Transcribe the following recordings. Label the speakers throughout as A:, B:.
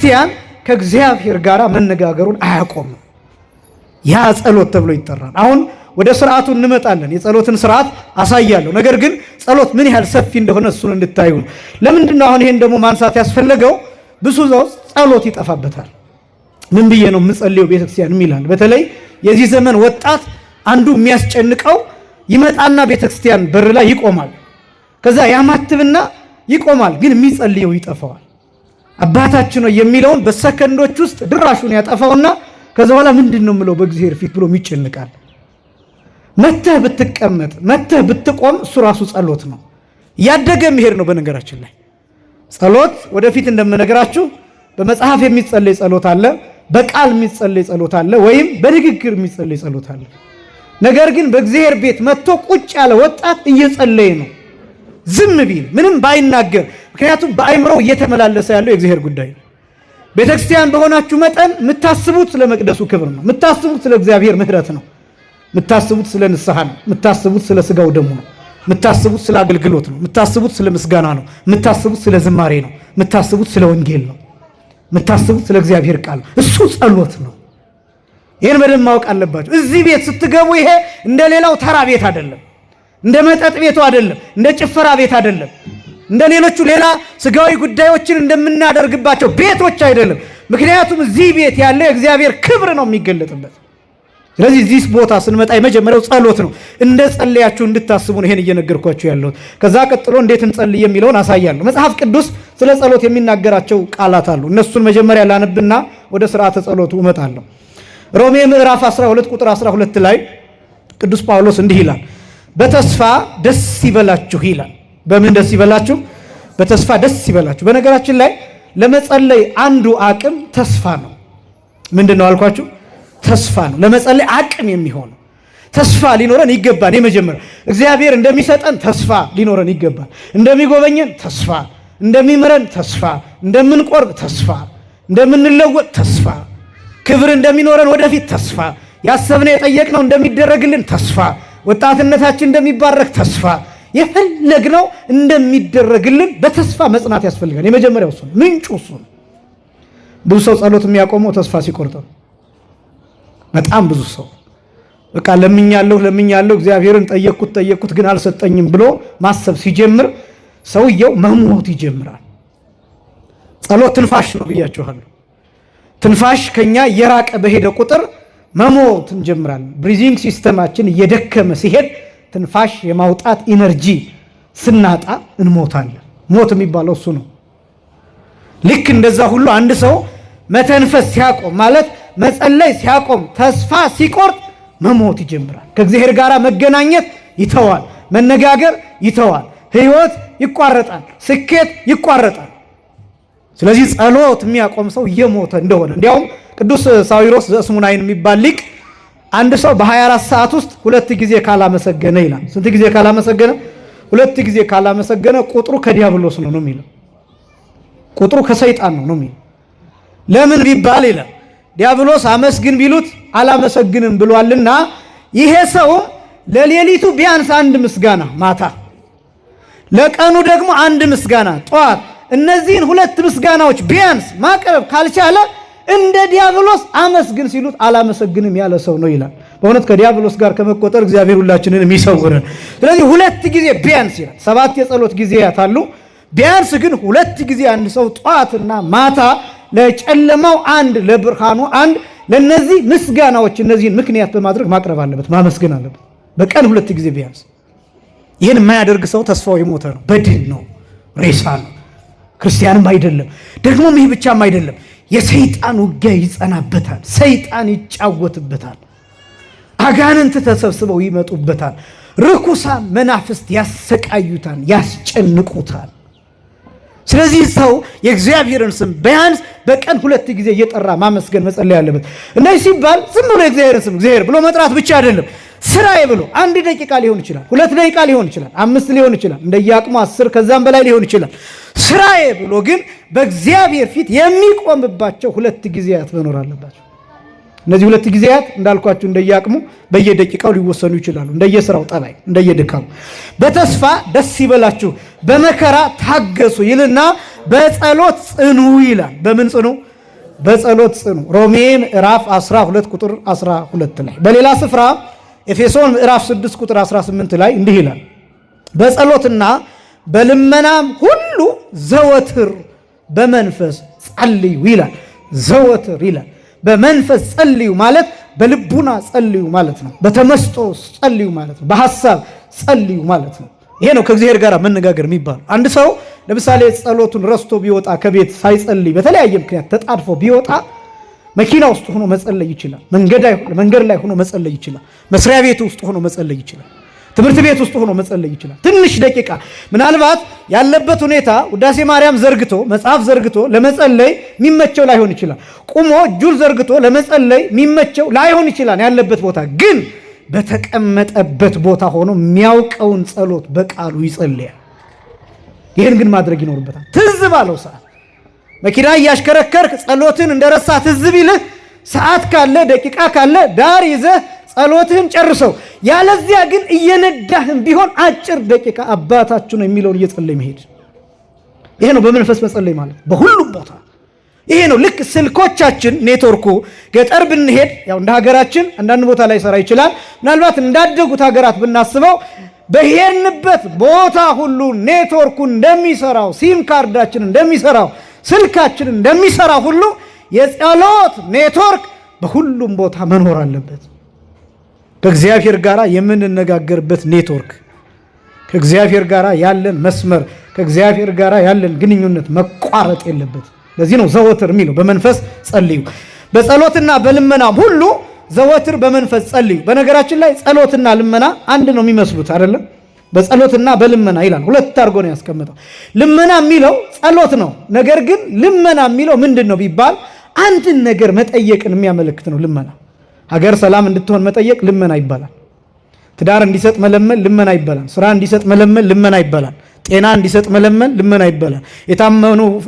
A: ክርስቲያን ከእግዚአብሔር ጋር መነጋገሩን አያቆምም። ያ ጸሎት ተብሎ ይጠራል። አሁን ወደ ስርዓቱ እንመጣለን። የጸሎትን ስርዓት አሳያለሁ። ነገር ግን ጸሎት ምን ያህል ሰፊ እንደሆነ እሱን እንድታዩ ነው። ለምንድነው አሁን ይሄን ደግሞ ማንሳት ያስፈለገው? ብዙ ሰው ጸሎት ይጠፋበታል። ምን ብዬ ነው የምጸልየው ቤተክርስቲያን ይላል። በተለይ የዚህ ዘመን ወጣት አንዱ የሚያስጨንቀው ይመጣና ቤተክርስቲያን በር ላይ ይቆማል። ከዛ ያማትብና ይቆማል፣ ግን የሚጸልየው ይጠፋዋል። አባታችን ነው የሚለውን በሰከንዶች ውስጥ ድራሹን ያጠፋውና ከዛ በኋላ ምንድነው የምለው በእግዚአብሔር ፊት ብሎ ይጨንቃል። መተህ ብትቀመጥ መተህ ብትቆም እሱ ራሱ ጸሎት ነው። ያደገ መሄድ ነው። በነገራችን ላይ ጸሎት ወደፊት እንደምነግራችሁ በመጽሐፍ የሚጸለይ ጸሎት አለ፣ በቃል የሚጸለይ ጸሎት አለ፣ ወይም በንግግር የሚጸለይ ጸሎት አለ። ነገር ግን በእግዚአብሔር ቤት መጥቶ ቁጭ ያለ ወጣት እየጸለየ ነው ዝም ቢል ምንም ባይናገር፣ ምክንያቱም በአይምሮው እየተመላለሰ ያለው የእግዚአብሔር ጉዳይ ነው። ቤተክርስቲያን በሆናችሁ መጠን የምታስቡት ስለ መቅደሱ ክብር ነው። የምታስቡት ስለ እግዚአብሔር ምሕረት ነው። የምታስቡት ስለ ንስሐ ነው። የምታስቡት ስለ ስጋው ደሙ ነው። የምታስቡት ስለ አገልግሎት ነው። የምታስቡት ስለ ምስጋና ነው። የምታስቡት ስለ ዝማሬ ነው። የምታስቡት ስለ ወንጌል ነው። የምታስቡት ስለ እግዚአብሔር ቃል ነው። እሱ ጸሎት ነው። ይህን በደንብ ማወቅ አለባቸው። እዚህ ቤት ስትገቡ ይሄ እንደ ሌላው ተራ ቤት አይደለም። እንደ መጠጥ ቤቱ አይደለም። እንደ ጭፈራ ቤት አይደለም። እንደ ሌሎቹ ሌላ ስጋዊ ጉዳዮችን እንደምናደርግባቸው ቤቶች አይደለም። ምክንያቱም እዚህ ቤት ያለ የእግዚአብሔር ክብር ነው የሚገለጥበት። ስለዚህ እዚህ ቦታ ስንመጣ የመጀመሪያው ጸሎት ነው። እንደ ጸልያችሁ እንድታስቡ ነው ይሄን እየነገርኳችሁ ያለሁት። ከዛ ቀጥሎ እንዴት እንጸልይ የሚለውን አሳያለሁ። መጽሐፍ ቅዱስ ስለ ጸሎት የሚናገራቸው ቃላት አሉ። እነሱን መጀመሪያ ላነብና ወደ ስርዓተ ጸሎቱ እመጣለሁ። ሮሜ ምዕራፍ 12 ቁጥር 12 ላይ ቅዱስ ጳውሎስ እንዲህ ይላል፣ በተስፋ ደስ ይበላችሁ ይላል። በምን ደስ ይበላችሁ? በተስፋ ደስ ይበላችሁ። በነገራችን ላይ ለመጸለይ አንዱ አቅም ተስፋ ነው። ምንድነው አልኳችሁ? ተስፋ ነው። ለመጸለይ አቅም የሚሆነው ተስፋ ሊኖረን ይገባል። የመጀመሪያው እግዚአብሔር እንደሚሰጠን ተስፋ ሊኖረን ይገባል። እንደሚጎበኘን ተስፋ፣ እንደሚምረን ተስፋ፣ እንደምንቆርብ ተስፋ፣ እንደምንለወጥ ተስፋ፣ ክብር እንደሚኖረን ወደፊት ተስፋ፣ ያሰብነው የጠየቅነው እንደሚደረግልን ተስፋ፣ ወጣትነታችን እንደሚባረክ ተስፋ፣ የፈለግነው እንደሚደረግልን በተስፋ መጽናት ያስፈልጋል። የመጀመሪያው እሱ ነው። ምንጩ እሱ ነው። ብዙ ሰው ጸሎት የሚያቆመው ተስፋ ሲቆርጥ ነው። በጣም ብዙ ሰው በቃ ለምኛለሁ እግዚአብሔርን ጠየቅኩት ግን አልሰጠኝም ብሎ ማሰብ ሲጀምር ሰውየው መሞት ይጀምራል። ጸሎት ትንፋሽ ነው ብያችኋለሁ። ትንፋሽ ከኛ የራቀ በሄደ ቁጥር መሞት እንጀምራለን። ብሪዚንግ ሲስተማችን እየደከመ ሲሄድ ትንፋሽ የማውጣት ኢነርጂ ስናጣ እንሞታለን። ሞት የሚባለው እሱ ነው። ልክ እንደዛ ሁሉ አንድ ሰው መተንፈስ ሲያቆም ማለት መጸለይ ሲያቆም፣ ተስፋ ሲቆርጥ መሞት ይጀምራል። ከእግዚአብሔር ጋር መገናኘት ይተዋል። መነጋገር ይተዋል። ሕይወት ይቋረጣል። ስኬት ይቋረጣል። ስለዚህ ጸሎት የሚያቆም ሰው እየሞተ እንደሆነ እንዲያውም ቅዱስ ሳዊሮስ ዘእስሙናይን የሚባል ሊቅ አንድ ሰው በ24 ሰዓት ውስጥ 2 ጊዜ ካላመሰገነ ይላል። ስንት ጊዜ ካላመሰገነ? 2 ጊዜ ካላመሰገነ ቁጥሩ ከዲያብሎስ ነው የሚለው። ቁጥሩ ከሰይጣን ነው የሚለው። ለምን ቢባል ይላል ዲያብሎስ አመስግን ቢሉት አላመሰግንም ብሏልና፣ ይሄ ሰው ለሌሊቱ ቢያንስ 1 ምስጋና ማታ፣ ለቀኑ ደግሞ 1 ምስጋና ጠዋት፣ እነዚህን 2 ምስጋናዎች ቢያንስ ማቅረብ ካልቻለ እንደ ዲያብሎስ አመስግን ሲሉት አላመሰግንም ያለ ሰው ነው ይላል። በእውነት ከዲያብሎስ ጋር ከመቆጠር እግዚአብሔር ሁላችንን የሚሰውረን። ስለዚህ 2 ጊዜ ቢያንስ ይላል። 7 የጸሎት ጊዜያት አሉ። ቢያንስ ግን 2 ጊዜ አንድ ሰው ጠዋትና ማታ ለጨለማው 1 ለብርሃኑ 1 ለነዚህ ምስጋናዎች እነዚህን ምክንያት በማድረግ ማቅረብ አለበት፣ ማመስገን አለበት። በቀን 2 ጊዜ ቢያንስ። ይህን የማያደርግ ሰው ተስፋው የሞተ ነው፣ በድን ነው፣ ሬሳ ነው። ክርስቲያንም አይደለም። ደግሞም ይህ ብቻም አይደለም፣ የሰይጣን ውጊያ ይጸናበታል። ሰይጣን ይጫወትበታል። አጋንንት ተሰብስበው ይመጡበታል። ርኩሳን መናፍስት ያሰቃዩታል፣ ያስጨንቁታል። ስለዚህ ሰው የእግዚአብሔርን ስም ቢያንስ በቀን 2 ጊዜ እየጠራ ማመስገን መጸለይ ያለበት። እንደዚህ ሲባል ዝም ብሎ የእግዚአብሔርን ስም እግዚአብሔር ብሎ መጥራት ብቻ አይደለም። ስራዬ ብሎ 1 ደቂቃ ሊሆን ይችላል፣ 2 ደቂቃ ሊሆን ይችላል፣ 5 ሊሆን ይችላል፣ እንደየአቅሙ 10 ከዛም በላይ ሊሆን ይችላል። ስራዬ ብሎ ግን በእግዚአብሔር ፊት የሚቆምባቸው 2 ጊዜያት መኖር አለባቸው። እነዚህ 2 ጊዜያት እንዳልኳችሁ እንደየአቅሙ በየደቂቃው ሊወሰኑ ይችላሉ፣ እንደየስራው ጠባይ፣ እንደየድካሙ። በተስፋ ደስ ይበላችሁ፣ በመከራ ታገሱ ይልና በጸሎት ጽኑ ይላል። በምን ጽኑ? በጸሎት ጽኑ። ሮሜ ምዕራፍ 12 ቁጥር 12 ላይ። በሌላ ስፍራ ኤፌሶን ምዕራፍ 6 ቁጥር 18 ላይ እንዲህ ይላል፣ በጸሎትና በልመናም ሁሉ ዘወትር በመንፈስ ጸልዩ ይላል። ዘወትር ይላል። በመንፈስ ጸልዩ ማለት በልቡና ጸልዩ ማለት ነው። በተመስጦ ጸልዩ ማለት ነው። በሐሳብ ጸልዩ ማለት ነው። ይሄ ነው ከእግዚአብሔር ጋር መነጋገር የሚባለው። አንድ ሰው ለምሳሌ ጸሎቱን ረስቶ ቢወጣ ከቤት ሳይጸልይ በተለያየ ምክንያት ተጣድፎ ቢወጣ መኪና ውስጥ ሆኖ መጸለይ ይችላል። መንገድ ላይ ሆኖ መጸለይ ይችላል። መስሪያ ቤት ውስጥ ሆኖ መጸለይ ይችላል። ትምህርት ቤት ውስጥ ሆኖ መጸለይ ይችላል። ትንሽ ደቂቃ ምናልባት ያለበት ሁኔታ ውዳሴ ማርያም ዘርግቶ መጽሐፍ ዘርግቶ ለመጸለይ የሚመቸው ላይሆን ይችላል። ቁሞ እጁን ዘርግቶ ለመጸለይ የሚመቸው ላይሆን ይችላል። ያለበት ቦታ ግን በተቀመጠበት ቦታ ሆኖ የሚያውቀውን ጸሎት በቃሉ ይጸልያል። ይህን ግን ማድረግ ይኖርበታል። ትዝ ባለው ሰዓት መኪና እያሽከረከርክ ጸሎትን እንደረሳ ትዝ ቢልህ ሰዓት ካለ ደቂቃ ካለ ዳር ይዘህ ጸሎትህን ጨርሰው። ያለዚያ ግን እየነዳህም ቢሆን አጭር ደቂቃ አባታችሁ ነው የሚለውን እየጸለይ መሄድ። ይሄ ነው በመንፈስ መጸለይ ማለት በሁሉም ቦታ። ይሄ ነው ልክ ስልኮቻችን ኔትወርኩ ገጠር ብንሄድ ያው እንደ ሀገራችን አንዳንድ ቦታ ላይ ሰራ ይችላል። ምናልባት እንዳደጉት ሀገራት ብናስበው በሄድንበት ቦታ ሁሉ ኔትወርኩ እንደሚሰራው ሲም ካርዳችን እንደሚሰራው ስልካችን እንደሚሰራው ሁሉ የጸሎት ኔትወርክ በሁሉም ቦታ መኖር አለበት። ከእግዚአብሔር ጋር የምንነጋገርበት ኔትወርክ፣ ከእግዚአብሔር ጋር ያለን መስመር፣ ከእግዚአብሔር ጋር ያለን ግንኙነት መቋረጥ የለበት። ለዚህ ነው ዘወትር የሚለው በመንፈስ ጸልዩ። በጸሎትና በልመናም ሁሉ ዘወትር በመንፈስ ጸልዩ። በነገራችን ላይ ጸሎትና ልመና አንድ ነው የሚመስሉት አይደለም። በጸሎትና በልመና ይላል፣ ሁለት አድርጎ ነው ያስቀመጠው። ልመና የሚለው ጸሎት ነው። ነገር ግን ልመና የሚለው ምንድን ነው ቢባል አንድን ነገር መጠየቅን የሚያመለክት ነው። ልመና ሀገር ሰላም እንድትሆን መጠየቅ ልመና ይባላል። ትዳር እንዲሰጥ መለመን ልመና ይባላል። ስራ እንዲሰጥ መለመን ልመና ይባላል። ጤና እንዲሰጥ መለመን ልመና ይባላል።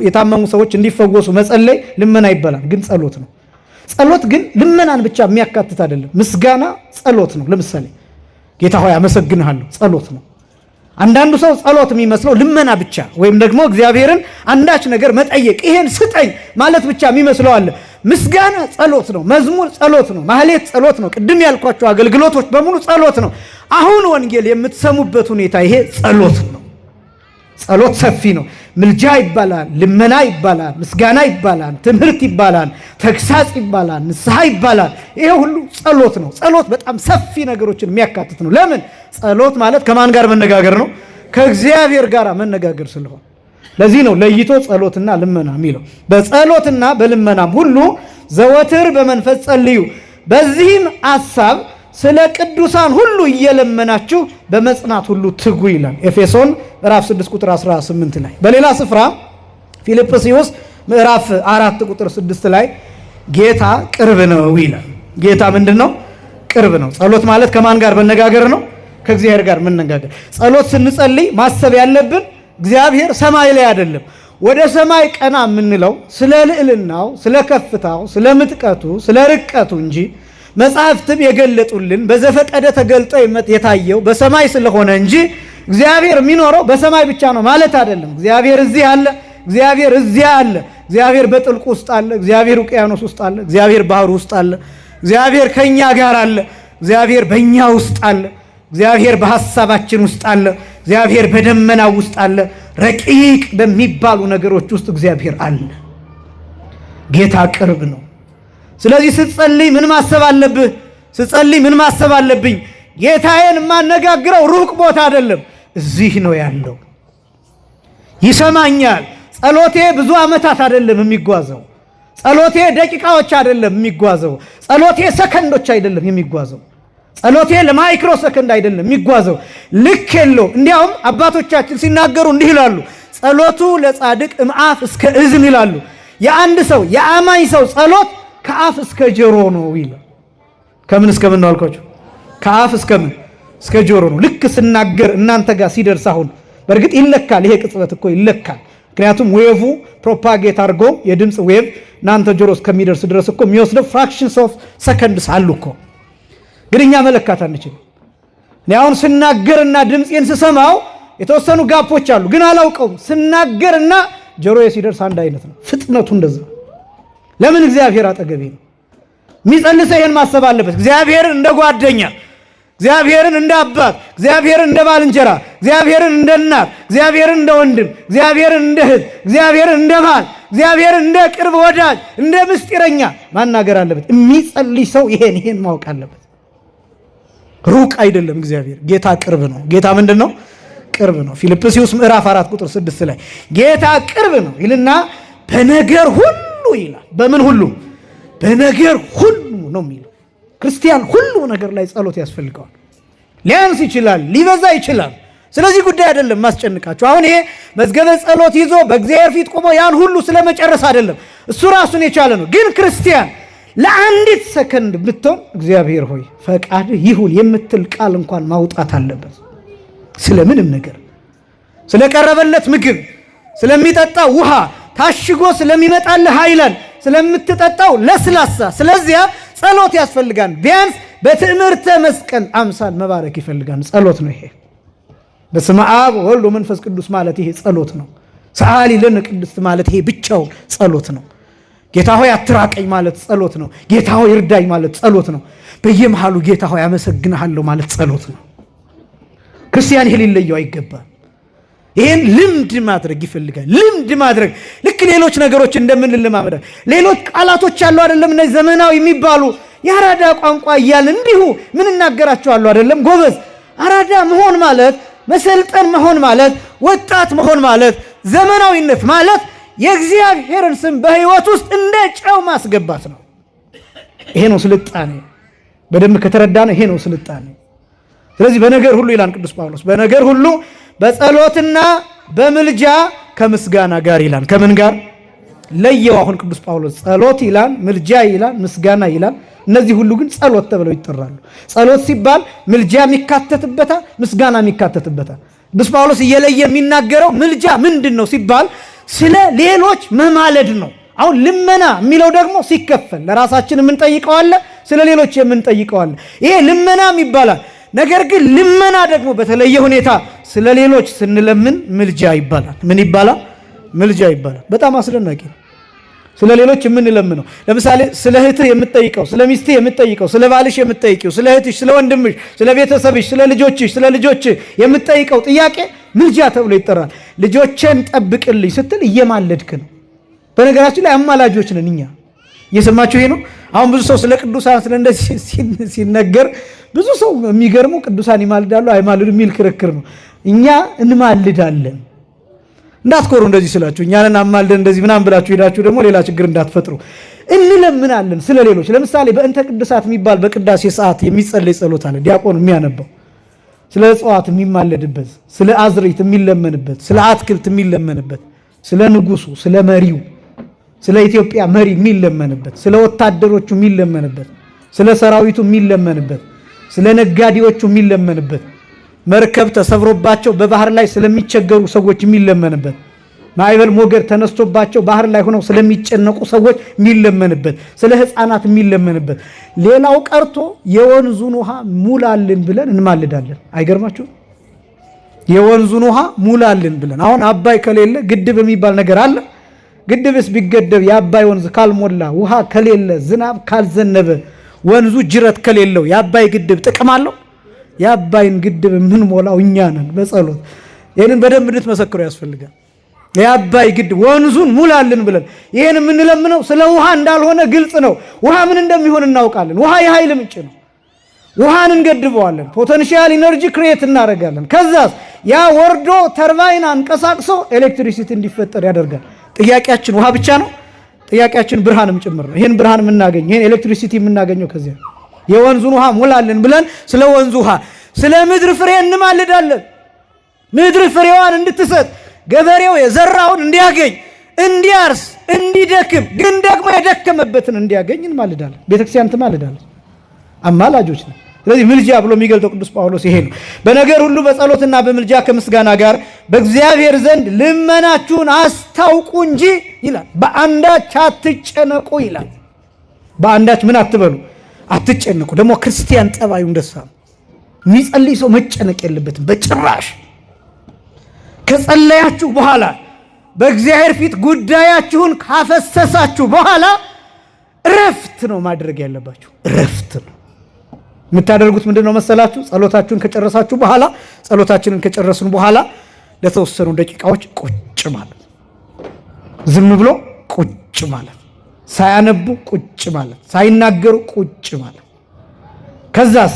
A: የታመሙ ሰዎች እንዲፈወሱ መጸለይ ልመና ይባላል። ግን ጸሎት ነው። ጸሎት ግን ልመናን ብቻ የሚያካትት አይደለም። ምስጋና ጸሎት ነው። ለምሳሌ ጌታ ሆይ አመሰግንሃለሁ ጸሎት ነው። አንዳንዱ ሰው ጸሎት የሚመስለው ልመና ብቻ ወይም ደግሞ እግዚአብሔርን አንዳች ነገር መጠየቅ ይሄን ስጠኝ ማለት ብቻ የሚመስለው አለ። ምስጋና ጸሎት ነው። መዝሙር ጸሎት ነው። ማህሌት ጸሎት ነው። ቅድም ያልኳቸው አገልግሎቶች በሙሉ ጸሎት ነው። አሁን ወንጌል የምትሰሙበት ሁኔታ ይሄ ጸሎት ነው። ጸሎት ሰፊ ነው። ምልጃ ይባላል፣ ልመና ይባላል፣ ምስጋና ይባላል፣ ትምህርት ይባላል፣ ተግሳጽ ይባላል፣ ንስሐ ይባላል። ይሄ ሁሉ ጸሎት ነው። ጸሎት በጣም ሰፊ ነገሮችን የሚያካትት ነው። ለምን? ጸሎት ማለት ከማን ጋር መነጋገር ነው? ከእግዚአብሔር ጋር መነጋገር ስለሆነ ለዚህ ነው ለይቶ ጸሎትና ልመና የሚለው። በጸሎትና በልመናም ሁሉ ዘወትር በመንፈስ ጸልዩ፣ በዚህም ሐሳብ ስለ ቅዱሳን ሁሉ እየለመናችሁ በመጽናት ሁሉ ትጉ ይላል ኤፌሶን ምዕራፍ 6 ቁጥር 18 ላይ። በሌላ ስፍራ ፊልጵስዩስ ምዕራፍ 4 ቁጥር 6 ላይ ጌታ ቅርብ ነው ይላል። ጌታ ምንድን ነው? ቅርብ ነው። ጸሎት ማለት ከማን ጋር መነጋገር ነው? ከእግዚአብሔር ጋር መነጋገር። ጸሎት ስንጸልይ ማሰብ ያለብን እግዚአብሔር ሰማይ ላይ አይደለም። ወደ ሰማይ ቀና የምንለው ስለ ልዕልናው፣ ስለ ከፍታው፣ ስለ ምጥቀቱ፣ ስለ ርቀቱ እንጂ መጽሐፍትም የገለጡልን በዘፈቀደ ተገልጦ የታየው በሰማይ ስለሆነ እንጂ እግዚአብሔር የሚኖረው በሰማይ ብቻ ነው ማለት አይደለም። እግዚአብሔር እዚህ አለ፣ እግዚአብሔር እዚያ አለ፣ እግዚአብሔር በጥልቁ ውስጥ አለ፣ እግዚአብሔር ውቅያኖስ ውስጥ አለ፣ እግዚአብሔር ባህር ውስጥ አለ፣ እግዚአብሔር ከኛ ጋር አለ፣ እግዚአብሔር በእኛ ውስጥ አለ፣ እግዚአብሔር በሐሳባችን ውስጥ አለ፣ እግዚአብሔር በደመናው ውስጥ አለ። ረቂቅ በሚባሉ ነገሮች ውስጥ እግዚአብሔር አለ። ጌታ ቅርብ ነው። ስለዚህ ስትጸልይ ምን ማሰብ አለብህ? ስትጸልይ ምን ማሰብ አለብኝ? ጌታዬን የማነጋግረው ሩቅ ቦታ አይደለም፣ እዚህ ነው ያለው። ይሰማኛል። ጸሎቴ ብዙ ዓመታት አይደለም የሚጓዘው። ጸሎቴ ደቂቃዎች አይደለም የሚጓዘው። ጸሎቴ ሰከንዶች አይደለም የሚጓዘው። ጸሎቴ ለማይክሮ ሰከንድ አይደለም የሚጓዘው። ልክ የለው። እንዲያውም አባቶቻችን ሲናገሩ እንዲህ ይላሉ፣ ጸሎቱ ለጻድቅ እምአፍ እስከ እዝን ይላሉ። የአንድ ሰው የአማኝ ሰው ጸሎት ከአፍ እስከ ጆሮ ነው ይላል። ከምን እስከ ምን ነው አልኳችሁ? ከአፍ እስከ ምን? እስከ ጆሮ ነው። ልክ ስናገር እናንተ ጋር ሲደርስ አሁን በእርግጥ ይለካል። ይሄ ቅጽበት እኮ ይለካል። ምክንያቱም ዌቭ ፕሮፓጌት አድርጎ የድምፅ ዌቭ እናንተ ጆሮ እስከሚደርስ ድረስ እኮ የሚወስደው ፍራክሽንስ ኦፍ ሰከንድስ አሉ እኮ። ግን እኛ መለካት አንችልም። እኔ አሁን ስናገርና ድምፄን ስሰማው የተወሰኑ ጋፖች አሉ፣ ግን አላውቀውም። ስናገርና ጆሮዬ ሲደርስ አንድ አይነት ነው ፍጥነቱ። እንደዛ ለምን እግዚአብሔር አጠገቤ ነው። የሚጸልይ ሰው ይሄን ማሰብ አለበት። እግዚአብሔርን እንደ ጓደኛ፣ እግዚአብሔርን እንደ አባት፣ እግዚአብሔርን እንደ ባልንጀራ፣ እግዚአብሔርን እንደ እናት፣ እግዚአብሔርን እንደ ወንድም፣ እግዚአብሔርን እንደ እህት፣ እግዚአብሔርን እንደ ባል፣ እግዚአብሔርን እንደ ቅርብ ወዳጅ፣ እንደ ምስጢረኛ ማናገር አለበት። የሚጸልይ ሰው ይሄን ማወቅ አለበት። ሩቅ አይደለም እግዚአብሔር። ጌታ ቅርብ ነው። ጌታ ምንድን ነው? ቅርብ ነው። ፊልጵስዩስ ምዕራፍ 4 ቁጥር 6 ላይ ጌታ ቅርብ ነው ይልና በነገር ሁሉ ይላል። በምን ሁሉ? በነገር ሁሉ ነው የሚለው። ክርስቲያን ሁሉ ነገር ላይ ጸሎት ያስፈልገዋል። ሊያንስ ይችላል፣ ሊበዛ ይችላል። ስለዚህ ጉዳይ አይደለም ማስጨንቃችሁ። አሁን ይሄ መዝገበ ጸሎት ይዞ በእግዚአብሔር ፊት ቆሞ ያን ሁሉ ስለመጨረስ አይደለም። እሱ ራሱን የቻለ ነው። ግን ክርስቲያን ለአንዲት ሰከንድ ብትሆን እግዚአብሔር ሆይ ፈቃድህ ይሁን የምትል ቃል እንኳን ማውጣት አለበት። ስለምንም ነገር፣ ስለቀረበለት ምግብ፣ ስለሚጠጣ ውሃ፣ ታሽጎ ስለሚመጣልህ ሃይላንድ፣ ስለምትጠጣው ለስላሳ፣ ስለዚያ ጸሎት ያስፈልጋል። ቢያንስ በትዕምርተ መስቀል አምሳል መባረክ ይፈልጋል። ጸሎት ነው ይሄ። በስመ አብ ወወልድ ወመንፈስ ቅዱስ ማለት ይሄ ጸሎት ነው። ሰዓሊ ለነ ቅድስት ማለት ይሄ ብቻው ጸሎት ነው። ጌታ ሆይ አትራቀኝ ማለት ጸሎት ነው። ጌታ ሆይ እርዳኝ ማለት ጸሎት ነው። በየመሃሉ ጌታ ሆይ አመሰግንሃለሁ ማለት ጸሎት ነው። ክርስቲያን ይሄ ሊለየው አይገባም። ይሄን ልምድ ማድረግ ይፈልጋል። ልምድ ማድረግ ልክ ሌሎች ነገሮች እንደምንለማመድ ሌሎች ቃላቶች አሉ አይደለም? እነዚህ ዘመናዊ የሚባሉ የአራዳ ቋንቋ እያልን እንዲሁ ምን እናገራቸዋለሁ አይደለም? ጎበዝ አራዳ መሆን ማለት መሰልጠን መሆን ማለት ወጣት መሆን ማለት ዘመናዊነት ማለት የእግዚአብሔርን ስም በሕይወት ውስጥ እንደ ጨው ማስገባት ነው። ይሄ ነው ስልጣኔ። በደንብ ከተረዳነ ይሄ ነው ስልጣኔ። ስለዚህ በነገር ሁሉ ይላል ቅዱስ ጳውሎስ፣ በነገር ሁሉ በጸሎትና በምልጃ ከምስጋና ጋር ይላል። ከምን ጋር ለየው? አሁን ቅዱስ ጳውሎስ ጸሎት ይላል፣ ምልጃ ይላል፣ ምስጋና ይላል። እነዚህ ሁሉ ግን ጸሎት ተብለው ይጠራሉ። ጸሎት ሲባል ምልጃ የሚካተትበታል፣ ምስጋና የሚካተትበታል። ቅዱስ ጳውሎስ እየለየ የሚናገረው ምልጃ ምንድን ነው ሲባል ስለ ሌሎች መማለድ ነው። አሁን ልመና የሚለው ደግሞ ሲከፈል ለራሳችን የምንጠይቀው አለ፣ ስለ ሌሎች የምንጠይቀው አለ። ይሄ ልመናም ይባላል። ነገር ግን ልመና ደግሞ በተለየ ሁኔታ ስለ ሌሎች ስንለምን ምልጃ ይባላል። ምን ይባላል? ምልጃ ይባላል። በጣም አስደናቂ ነው። ስለ ሌሎች የምንለምነው ለምሳሌ ስለ እህትህ የምትጠይቀው፣ ስለ ሚስትህ የምትጠይቀው፣ ስለ ባልሽ የምትጠይቀው፣ ስለ እህትሽ፣ ስለ ወንድምሽ፣ ስለ ቤተሰብሽ፣ ስለ ልጆችሽ፣ ስለ ልጆችህ የምትጠይቀው ጥያቄ ምልጃ ተብሎ ይጠራል። ልጆችን ጠብቅልኝ ስትል እየማለድክ ነው። በነገራችን ላይ አማላጆች ነን እኛ። እየሰማችሁ ይሄ ነው። አሁን ብዙ ሰው ስለ ቅዱሳን ስለ እንደዚህ ሲነገር ብዙ ሰው የሚገርመው ቅዱሳን ይማልዳሉ አይማልዱ የሚል ክርክር ነው። እኛ እንማልዳለን። እንዳትኮሩ እንደዚህ ስላችሁ እኛንን አማልደን እንደዚህ ምናምን ብላችሁ ሄዳችሁ ደግሞ ሌላ ችግር እንዳትፈጥሩ። እንለምናለን ስለ ሌሎች። ለምሳሌ በእንተ ቅዱሳት የሚባል በቅዳሴ ሰዓት የሚጸለይ ጸሎት አለ። ዲያቆን የሚያነባው ስለ እጽዋት የሚማለድበት፣ ስለ አዝርዕት የሚለመንበት፣ ስለ አትክልት የሚለመንበት፣ ስለ ንጉሱ፣ ስለ መሪው፣ ስለ ኢትዮጵያ መሪ የሚለመንበት፣ ስለ ወታደሮቹ የሚለመንበት፣ ስለ ሰራዊቱ የሚለመንበት፣ ስለ ነጋዴዎቹ የሚለመንበት፣ መርከብ ተሰብሮባቸው በባህር ላይ ስለሚቸገሩ ሰዎች የሚለመንበት፣ ማዕበል ሞገድ ተነስቶባቸው ባህር ላይ ሆነው ስለሚጨነቁ ሰዎች የሚለመንበት፣ ስለ ሕፃናት የሚለመንበት። ሌላው ቀርቶ የወንዙን ውሃ ሙላልን ብለን እንማልዳለን። አይገርማችሁ? የወንዙን ውሃ ሙላልን ብለን። አሁን አባይ ከሌለ ግድብ የሚባል ነገር አለ። ግድብስ ቢገደብ የአባይ ወንዝ ካልሞላ፣ ውሃ ከሌለ፣ ዝናብ ካልዘነበ፣ ወንዙ ጅረት ከሌለው የአባይ ግድብ ጥቅም አለው? የአባይን ግድብ የምንሞላው እኛ ነን በጸሎት። ይህንን በደንብ እንድትመሰክሩ ያስፈልጋል። የአባይ ግድብ ወንዙን ሙላልን ብለን ይህን የምንለምነው ስለ ውሃ እንዳልሆነ ግልጽ ነው። ውሃ ምን እንደሚሆን እናውቃለን። ውሃ የኃይል ምንጭ ነው። ውሃን እንገድበዋለን። ፖቴንሻል ኢነርጂ ክሬት እናደርጋለን። ከዛስ ያ ወርዶ ተርባይን አንቀሳቅሶ ኤሌክትሪሲቲ እንዲፈጠር ያደርጋል። ጥያቄያችን ውሃ ብቻ ነው? ጥያቄያችን ብርሃንም ጭምር ነው። ይህን ብርሃን የምናገኝ ይህን ኤሌክትሪሲቲ የምናገኘው ከዚያ የወንዙን ውሃ ሙላልን ብለን ስለ ወንዙ ውሃ፣ ስለ ምድር ፍሬ እንማልዳለን። ምድር ፍሬዋን እንድትሰጥ፣ ገበሬው የዘራውን እንዲያገኝ፣ እንዲያርስ፣ እንዲደክም፣ ግን ደግሞ የደከመበትን እንዲያገኝ እንማልዳለን። ቤተክርስቲያን ትማልዳለች። አማላጆች ነው። ስለዚህ ምልጃ ብሎ የሚገልጠው ቅዱስ ጳውሎስ ይሄ ነው። በነገር ሁሉ በጸሎትና በምልጃ ከምስጋና ጋር በእግዚአብሔር ዘንድ ልመናችሁን አስታውቁ እንጂ ይላል፣ በአንዳች አትጨነቁ ይላል። በአንዳች ምን አትበሉ? አትጨነቁ። ደግሞ ክርስቲያን ጠባዩ እንደሳ የሚጸልይ ሰው መጨነቅ የለበትም በጭራሽ። ከጸለያችሁ በኋላ በእግዚአብሔር ፊት ጉዳያችሁን ካፈሰሳችሁ በኋላ እረፍት ነው ማድረግ ያለባችሁ። እረፍት ነው የምታደርጉት። ምንድነው መሰላችሁ? ጸሎታችሁን ከጨረሳችሁ በኋላ ጸሎታችንን ከጨረስን በኋላ ለተወሰኑ ደቂቃዎች ቁጭ ማለት፣ ዝም ብሎ ቁጭ ማለት፣ ሳያነቡ ቁጭ ማለት፣ ሳይናገሩ ቁጭ ማለት። ከዛስ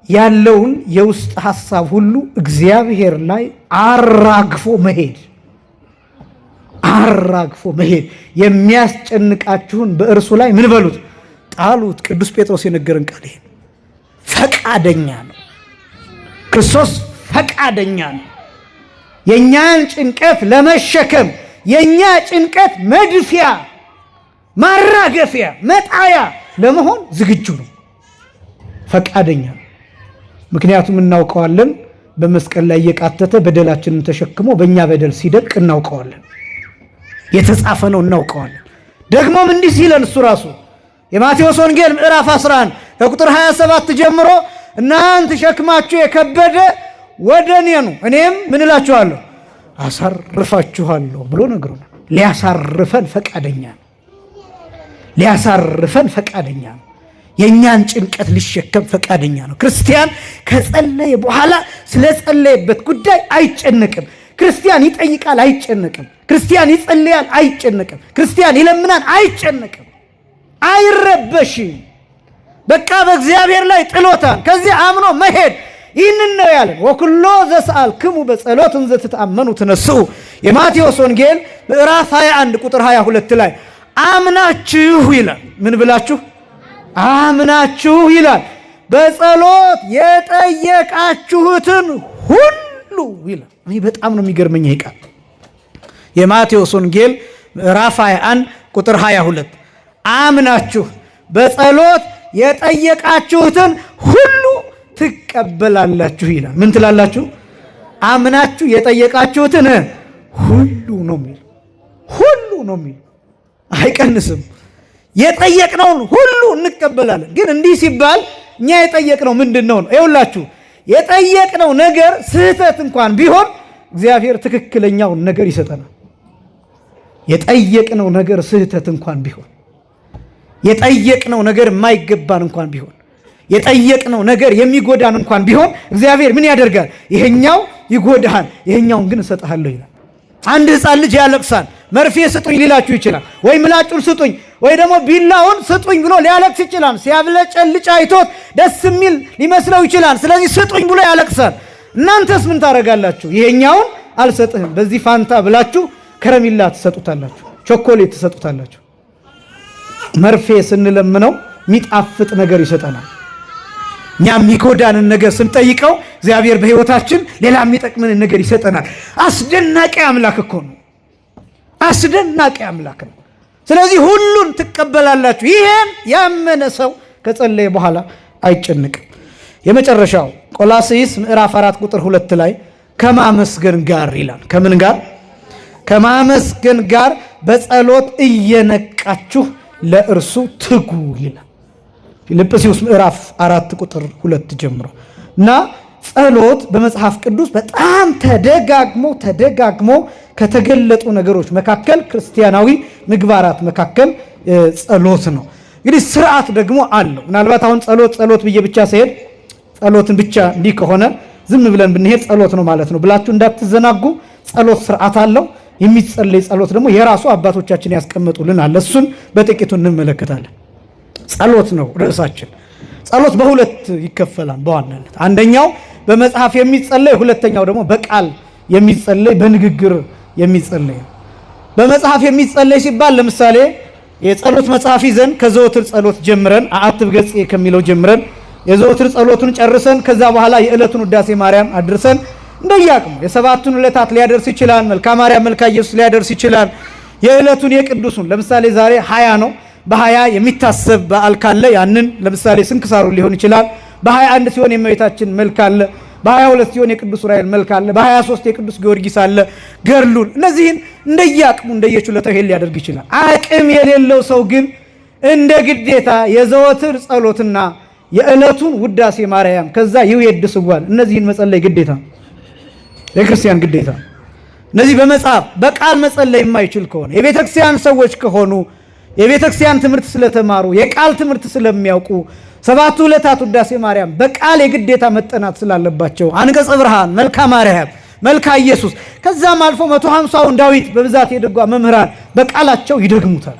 A: ያለውን የውስጥ ሐሳብ ሁሉ እግዚአብሔር ላይ አራግፎ መሄድ። የሚያስጨንቃችሁን በእርሱ ላይ ምን በሉት? ጣሉት። ቅዱስ ጴጥሮስ የነገረን ቃል ይሄ ፈቃደኛ ነው። ክርስቶስ ፈቃደኛ ነው። የኛን ጭንቀት ለመሸከም የኛ ጭንቀት መድፊያ፣ ማራገፊያ፣ መጣያ ለመሆን ዝግጁ ነው። ፈቃደኛ ነው። ምክንያቱም እናውቀዋለን። በመስቀል ላይ እየቃተተ በደላችንን ተሸክሞ በእኛ በደል ሲደቅ እናውቀዋለን። የተጻፈ ነው፣ እናውቀዋለን። ደግሞም እንዲህ ሲለን እሱ ራሱ የማቴዎስ ወንጌል ምዕራፍ 11 ከቁጥር 27 ጀምሮ እናንተ ሸክማችሁ የከበደ ወደ እኔ ኑ እኔም ምን እላችኋለሁ አሳርፋችኋለሁ ብሎ ነግሮናል። ሊያሳርፈን ፈቃደኛ ነው። ሊያሳርፈን ፈቃደኛ ነው። የኛን ጭንቀት ሊሸከም ፈቃደኛ ነው። ክርስቲያን ከጸለየ በኋላ ስለ ጸለየበት ጉዳይ አይጨነቅም። ክርስቲያን ይጠይቃል፣ አይጨነቅም። ክርስቲያን ይጸልያል፣ አይጨነቅም። ክርስቲያን ይለምናል፣ አይጨነቅም፣ አይረበሽም። በቃ በእግዚአብሔር ላይ ጥሎታል። ከዚህ አምኖ መሄድ። ይህንን ነው ያለን። ወኩሎ ዘሰአልክሙ በጸሎት እንዘ ትተአመኑ ትነስኡ። የማቴዎስ ወንጌል ምዕራፍ 21 ቁጥር 22 ላይ አምናችሁ ይላል። ምን ብላችሁ? አምናችሁ ይላል። በጸሎት የጠየቃችሁትን ሁሉ ይላል። እኔ በጣም ነው የሚገርመኝ ይሄ ቃል። የማቴዎስ ወንጌል ምዕራፍ 21 ቁጥር 22 አምናችሁ በጸሎት የጠየቃችሁትን ሁሉ ትቀበላላችሁ ይላል። ምን ትላላችሁ? አምናችሁ የጠየቃችሁትን ሁሉ ነው የሚል። ሁሉ ነው የሚል፣ አይቀንስም። የጠየቅነውን ሁሉ እንቀበላለን። ግን እንዲህ ሲባል እኛ የጠየቅነው ምንድነው ነው? ይኸውላችሁ የጠየቅነው ነገር ስህተት እንኳን ቢሆን እግዚአብሔር ትክክለኛውን ነገር ይሰጠናል። የጠየቅነው ነገር ስህተት እንኳን ቢሆን፣ የጠየቅነው ነገር የማይገባን እንኳን ቢሆን፣ የጠየቅነው ነገር የሚጎዳን እንኳን ቢሆን እግዚአብሔር ምን ያደርጋል? ይሄኛው ይጎዳሃል፣ ይሄኛውን ግን እሰጥሃለሁ ይላል። አንድ ሕፃን ልጅ ያለቅሳል። መርፌ ስጡኝ ሊላችሁ ይችላል። ወይ ምላጩን ስጡኝ ወይ ደግሞ ቢላውን ስጡኝ ብሎ ሊያለቅስ ይችላል። ሲያብለጨልጭ አይቶት ደስ የሚል ሊመስለው ይችላል። ስለዚህ ስጡኝ ብሎ ያለቅሳል። እናንተስ ምን ታደርጋላችሁ? ይሄኛውን አልሰጥህም በዚህ ፋንታ ብላችሁ ከረሚላ ትሰጡታላችሁ፣ ቾኮሌት ትሰጡታላችሁ። መርፌ ስንለምነው የሚጣፍጥ ነገር ይሰጠናል። እኛ የሚጎዳንን ነገር ስንጠይቀው እግዚአብሔር በሕይወታችን ሌላ የሚጠቅመንን ነገር ይሰጠናል። አስደናቂ አምላክ እኮ ነው። አስደናቂ አምላክ ነው። ስለዚህ ሁሉን ትቀበላላችሁ። ይሄን ያመነ ሰው ከጸለየ በኋላ አይጨንቅም። የመጨረሻው ቆላስይስ ምዕራፍ 4 ቁጥር 2 ላይ ከማመስገን ጋር ይላል። ከምን ጋር? ከማመስገን ጋር በጸሎት እየነቃችሁ ለእርሱ ትጉ ይላል። ፊልጵስዩስ ምዕራፍ 4 ቁጥር 2 ጀምሮ እና ጸሎት በመጽሐፍ ቅዱስ በጣም ተደጋግሞ ከተገለጡ ነገሮች መካከል ክርስቲያናዊ ምግባራት መካከል ጸሎት ነው። እንግዲህ ስርዓት ደግሞ አለው። ምናልባት አሁን ጸሎት ብዬ ብቻ ሲሄድ ጸሎትን ብቻ እንዲህ ከሆነ ዝም ብለን ብንሄድ ጸሎት ነው ማለት ነው ብላችሁ እንዳትዘናጉ። ጸሎት ስርዓት አለው። የሚጸለይ ጸሎት ደግሞ የራሱ አባቶቻችን ያስቀመጡልን አለ። እሱን በጥቂቱ እንመለከታለን። ጸሎት ነው ርዕሳችን። ጸሎት በሁለት ይከፈላል በዋናነት። አንደኛው በመጽሐፍ የሚጸለይ፣ ሁለተኛው ደግሞ በቃል የሚጸለይ በንግግር የሚጸለይ። በመጽሐፍ የሚጸለይ ሲባል ለምሳሌ የጸሎት መጽሐፍ ይዘን ከዘወትር ጸሎት ጀምረን አትብ ገጽ ከሚለው ጀምረን የዘወትር ጸሎቱን ጨርሰን ከዛ በኋላ የዕለቱን ውዳሴ ማርያም አድርሰን እንደያቅሙ የሰባቱን ዕለታት ሊያደርስ ይችላል። መልካ ማርያም መልካ ኢየሱስ ሊያደርስ ይችላል። የዕለቱን የቅዱሱን ለምሳሌ ዛሬ 20 ነው። በ20 የሚታሰብ በዓል ካለ ያንን ለምሳሌ ስንክሳሩ ሊሆን ይችላል። በ21 ሲሆን የእመቤታችን መልክ አለ። በ22 ሲሆን የቅዱስ ዑራኤል መልክ አለ። በ23 የቅዱስ ጊዮርጊስ አለ። ገድሉን እነዚህን እንደያቅሙ እንደየችሎታው ይሄን ሊያደርግ ይችላል። አቅም የሌለው ሰው ግን እንደ ግዴታ የዘወትር ጸሎትና የዕለቱን ውዳሴ ማርያም ከዛ ይወድስዋል እነዚህን መጸለይ ግዴታ የክርስቲያን ግዴታ። እነዚህ በመጽሐፍ በቃል መጸለይ የማይችል ከሆነ የቤተክርስቲያን ሰዎች ከሆኑ የቤተክርስቲያን ትምህርት ስለተማሩ የቃል ትምህርት ስለሚያውቁ ሰባቱ ዕለታት ውዳሴ ማርያም በቃል የግዴታ መጠናት ስላለባቸው አንቀጸ ብርሃን፣ መልካ ማርያም፣ መልካ ኢየሱስ ከዛም አልፎ 150ውን ዳዊት በብዛት የደጓ መምህራን በቃላቸው ይደግሙታል።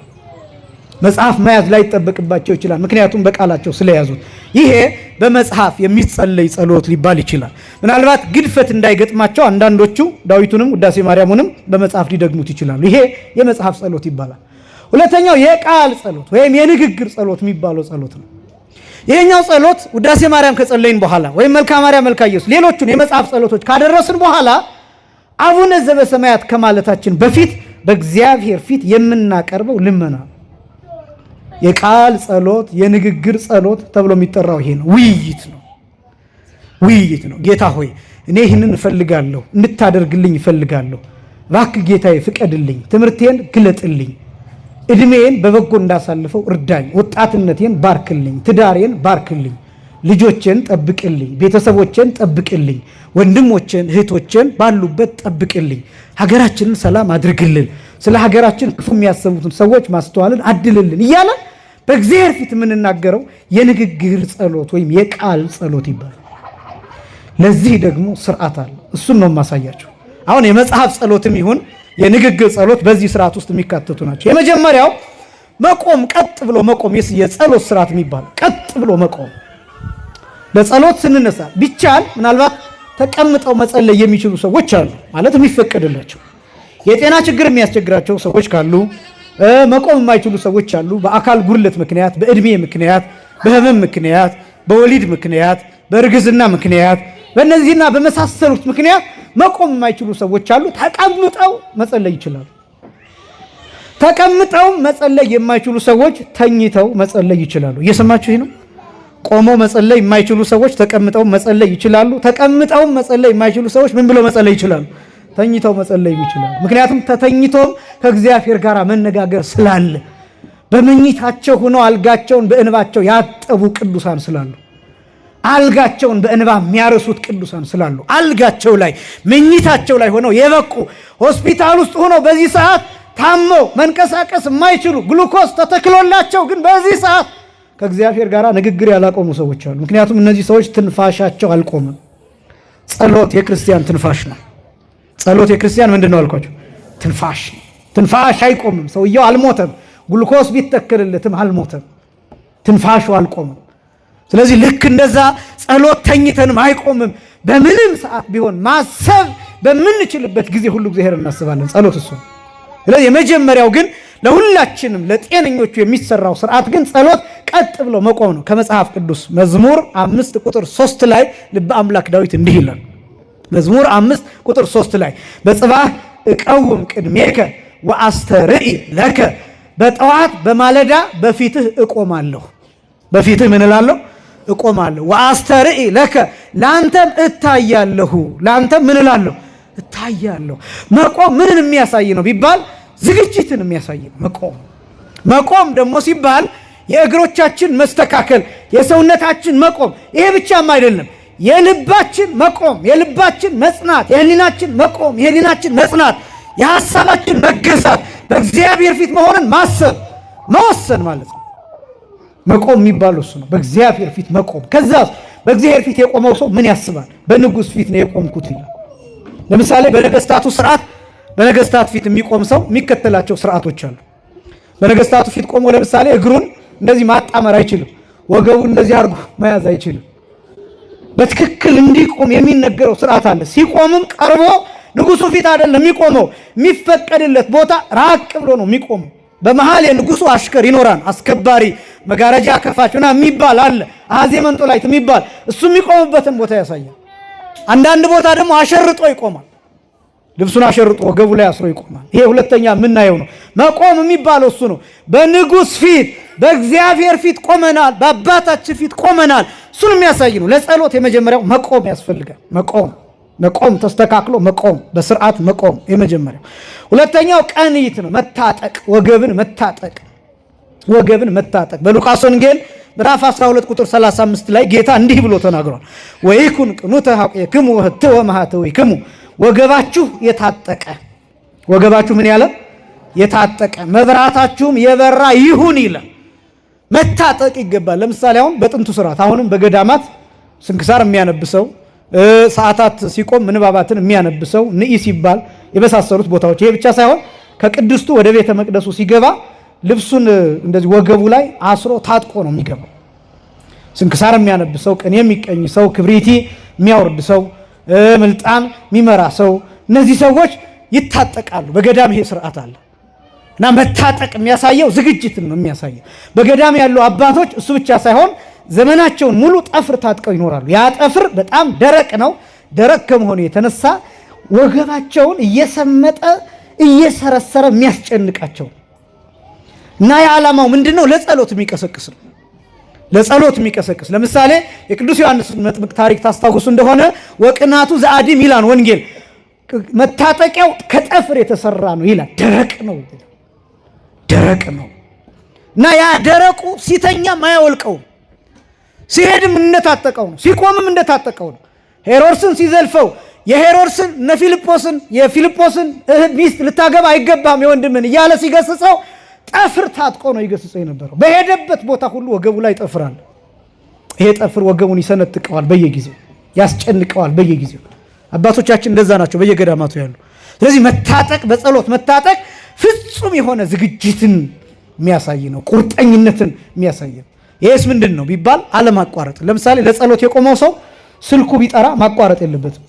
A: መጽሐፍ መያዝ ላይ ይጠበቅባቸው ይችላል። ምክንያቱም በቃላቸው ስለያዙት ይሄ በመጽሐፍ የሚጸለይ ጸሎት ሊባል ይችላል። ምናልባት ግድፈት እንዳይገጥማቸው አንዳንዶቹ ዳዊቱንም ውዳሴ ማርያሙንም በመጽሐፍ ሊደግሙት ይችላሉ። ይሄ የመጽሐፍ ጸሎት ይባላል። ሁለተኛው የቃል ጸሎት ወይም የንግግር ጸሎት የሚባለው ጸሎት ነው። ይሄኛው ጸሎት ውዳሴ ማርያም ከጸለይን በኋላ ወይም መልካ ማርያም፣ መልካ ኢየሱስ ሌሎቹን የመጽሐፍ ጸሎቶች ካደረስን በኋላ አቡነ ዘበሰማያት ከማለታችን በፊት በእግዚአብሔር ፊት የምናቀርበው ልመና የቃል ጸሎት፣ የንግግር ጸሎት ተብሎ የሚጠራው ይሄ ነው። ውይይት ነው። ጌታ ሆይ እኔ ይህንን እፈልጋለሁ፣ እንድታደርግልኝ እፈልጋለሁ። እባክህ ጌታዬ ፍቀድልኝ፣ ትምህርቴን ግለጥልኝ፣ እድሜን በበጎ እንዳሳልፈው እርዳኝ፣ ወጣትነቴን ባርክልኝ፣ ትዳሬን ባርክልኝ፣ ልጆቼን ጠብቅልኝ፣ ቤተሰቦቼን ጠብቅልኝ፣ ወንድሞቼን እህቶቼን ባሉበት ጠብቅልኝ፣ ሀገራችንን ሰላም አድርግልን፣ ስለ ሀገራችን ክፉ የሚያሰቡትን ሰዎች ማስተዋልን አድልልን እያለ በእግዚአብሔር ፊት የምንናገረው የንግግር ጸሎት ወይም የቃል ጸሎት ይባላል። ለዚህ ደግሞ ስርዓት አለ። እሱን ነው የማሳያቸው። አሁን የመጽሐፍ ጸሎትም ይሁን የንግግር ጸሎት በዚህ ስርዓት ውስጥ የሚካተቱ ናቸው። የመጀመሪያው መቆም፣ ቀጥ ብሎ መቆም የጸሎት ስርዓት የሚባለው ቀጥ ብሎ መቆም። ለጸሎት ስንነሳ ቢቻል ምናልባት ተቀምጠው መጸለይ የሚችሉ ሰዎች አሉ፣ ማለት የሚፈቀድላቸው። የጤና ችግር የሚያስቸግራቸው ሰዎች ካሉ መቆም የማይችሉ ሰዎች አሉ። በአካል ጉድለት ምክንያት፣ በእድሜ ምክንያት፣ በህመም ምክንያት፣ በወሊድ ምክንያት፣ በእርግዝና ምክንያት፣ በእነዚህና በመሳሰሉት ምክንያት መቆም የማይችሉ ሰዎች አሉ። ተቀምጠው መጸለይ ይችላሉ። ተቀምጠው መጸለይ የማይችሉ ሰዎች ተኝተው መጸለይ ይችላሉ። እየሰማችሁ ይህ ነው። ቆመው መጸለይ የማይችሉ ሰዎች ተቀምጠው መጸለይ ይችላሉ። ተቀምጠው መጸለይ የማይችሉ ሰዎች ምን ብለው መጸለይ ይችላሉ? ተኝተው መጸለይ ይችላሉ። ምክንያቱም ተተኝቶም ከእግዚአብሔር ጋር መነጋገር ስላለ በመኝታቸው ሆነው አልጋቸውን በእንባቸው ያጠቡ ቅዱሳን ስላሉ፣ አልጋቸውን በእንባ የሚያርሱት ቅዱሳን ስላሉ፣ አልጋቸው ላይ መኝታቸው ላይ ሆነው የበቁ ሆስፒታል ውስጥ ሆነው በዚህ ሰዓት ታመው መንቀሳቀስ የማይችሉ ግሉኮስ ተተክሎላቸው ግን በዚህ ሰዓት ከእግዚአብሔር ጋር ንግግር ያላቆሙ ሰዎች አሉ። ምክንያቱም እነዚህ ሰዎች ትንፋሻቸው አልቆመም። ጸሎት የክርስቲያን ትንፋሽ ነው። ጸሎት የክርስቲያን ምንድን ነው አልኳቸው? ትንፋሽ። ትንፋሽ አይቆምም። ሰውየው አልሞተም። ግሉኮስ ቢተክልለትም አልሞተም። ትንፋሹ አልቆምም። ስለዚህ ልክ እንደዛ ጸሎት ተኝተንም አይቆምም። በምንም ሰዓት ቢሆን ማሰብ በምንችልበት ጊዜ ሁሉ እግዚአብሔር እናስባለን። ጸሎት እሱ። ስለዚህ የመጀመሪያው ግን ለሁላችንም ለጤነኞቹ የሚሰራው ስርዓት ግን ጸሎት ቀጥ ብሎ መቆም ነው። ከመጽሐፍ ቅዱስ መዝሙር 5 ቁጥር 3 ላይ ልበ አምላክ ዳዊት እንዲህ ይላል። መዝሙር 5 ቁጥር 3 ላይ በጽባህ እቀውም ቅድሜከ ወአስተርኢ ለከ፣ በጠዋት በማለዳ በፊትህ እቆማለሁ። በፊትህ ምን እላለሁ? እቆማለሁ። ወአስተርኢ ለከ፣ ላንተም እታያለሁ። ላንተም ምን እላለሁ? እታያለሁ። መቆም ምንን የሚያሳይ ነው ቢባል ዝግጅትን የሚያሳይ ነው። መቆም ደግሞ ሲባል የእግሮቻችን መስተካከል፣ የሰውነታችን መቆም፣ ይሄ ብቻም አይደለም። የልባችን መቆም፣ የልባችን መጽናት፣ የህሊናችን መቆም፣ የህሊናችን መጽናት፣ የሐሳባችን መገዛት፣ በእግዚአብሔር ፊት መሆንን ማሰብ መወሰን ማለት ነው። መቆም የሚባለው እሱ ነው። በእግዚአብሔር ፊት መቆም። ከዛ በእግዚአብሔር ፊት የቆመው ሰው ምን ያስባል? በንጉሥ ፊት ነው የቆምኩት ይላል። ለምሳሌ በነገስታቱ ስርዓት በነገስታት ፊት የሚቆም ሰው የሚከተላቸው ስርዓቶች አሉ። በነገስታቱ ፊት ቆሞ ለምሳሌ እግሩን እንደዚህ ማጣመር አይችልም። ወገቡን እንደዚህ አድርጎ መያዝ አይችልም። በትክክል እንዲቆም የሚነገረው ስርዓት አለ። ሲቆምም ቀርቦ ንጉሱ ፊት አይደለም የሚቆመው። የሚፈቀድለት ቦታ ራቅ ብሎ ነው የሚቆመው። በመሃል የንጉሱ አሽከር ይኖራል፣ አስከባሪ፣ መጋረጃ ከፋችና የሚባል አለ፣ አዜ መንጦላይት የሚባል እሱ የሚቆምበትን ቦታ ያሳያል። አንዳንድ ቦታ ደግሞ አሸርጦ ይቆማል። ልብሱን አሸርጦ ወገቡ ላይ አስሮ ይቆማል። ይሄ ሁለተኛ የምናየው ነው። መቆም የሚባለው እሱ ነው። በንጉስ ፊት በእግዚአብሔር ፊት ቆመናል፣ በአባታችን ፊት ቆመናል። እሱን የሚያሳይ ነው። ለጸሎት የመጀመሪያው መቆም ያስፈልጋል። መቆም ተስተካክሎ መቆም፣ በስርዓት መቆም የመጀመሪያው። ሁለተኛው ቀንይት ነው፣ መታጠቅ፣ ወገብን መታጠቅ። በሉቃስ ወንጌል ምዕራፍ 12 ቁጥር 35 ላይ ጌታ እንዲህ ብሎ ተናግሯል። ወይኩን ቅኑተ ኀቁክሙ ወህትወ ማኅተዊክሙ፣ ወገባችሁ የታጠቀ። ወገባችሁ ምን ያለ? የታጠቀ መብራታችሁም የበራ ይሁን ይላል። መታጠቅ ይገባል። ለምሳሌ አሁን በጥንቱ ስርዓት አሁንም በገዳማት ስንክሳር የሚያነብሰው ሰዓታት ሲቆም ምንባባትን የሚያነብሰው ንኢ ሲባል የመሳሰሉት ቦታዎች ይሄ ብቻ ሳይሆን ከቅድስቱ ወደ ቤተ መቅደሱ ሲገባ ልብሱን እንደዚህ ወገቡ ላይ አስሮ ታጥቆ ነው የሚገባው። ስንክሳር የሚያነብሰው ቅኔ የሚቀኝ ሰው ክብሪቲ የሚያወርድ ሰው ምልጣን የሚመራ ሰው እነዚህ ሰዎች ይታጠቃሉ። በገዳም ይሄ ስርዓት አለ እና መታጠቅ የሚያሳየው ዝግጅትን ነው የሚያሳየው። በገዳም ያሉ አባቶች እሱ ብቻ ሳይሆን ዘመናቸውን ሙሉ ጠፍር ታጥቀው ይኖራሉ። ያ ጠፍር በጣም ደረቅ ነው። ደረቅ ከመሆኑ የተነሳ ወገባቸውን እየሰመጠ እየሰረሰረ የሚያስጨንቃቸው እና የዓላማው ምንድነው? ለጸሎት የሚቀሰቅስ ነው። ለጸሎት የሚቀሰቅስ ለምሳሌ የቅዱስ ዮሐንስ መጥምቅ ታሪክ ታስታውሱ እንደሆነ ወቅናቱ ዘአዲ ሚላን ወንጌል መታጠቂያው ከጠፍር የተሰራ ነው ይላል። ደረቅ ነው ደረቅ ነው እና ያ ደረቁ ሲተኛም አያወልቀውም፣ ሲሄድም እንደታጠቀው ነው፣ ሲቆምም እንደታጠቀው ነው። ሄሮድስን ሲዘልፈው የሄሮድስን የፊልጶስን እህት ሚስት ልታገባ አይገባም የወንድምን እያለ ሲገስጸው ጠፍር ታጥቆ ነው ይገስጸው የነበረው። በሄደበት ቦታ ሁሉ ወገቡ ላይ ጠፍራል። ይሄ ጠፍር ወገቡን ይሰነጥቀዋል፣ በየጊዜው ያስጨንቀዋል። በየጊዜው አባቶቻችን እንደዛ ናቸው በየገዳማቱ ያሉ። ስለዚህ መታጠቅ በጸሎት መታጠቅ ፍጹም የሆነ ዝግጅትን የሚያሳይ ነው፣ ቁርጠኝነትን የሚያሳይ ነው። ይሄስ ምንድን ነው ቢባል አለማቋረጥ። ለምሳሌ ለጸሎት የቆመው ሰው ስልኩ ቢጠራ ማቋረጥ የለበትም፣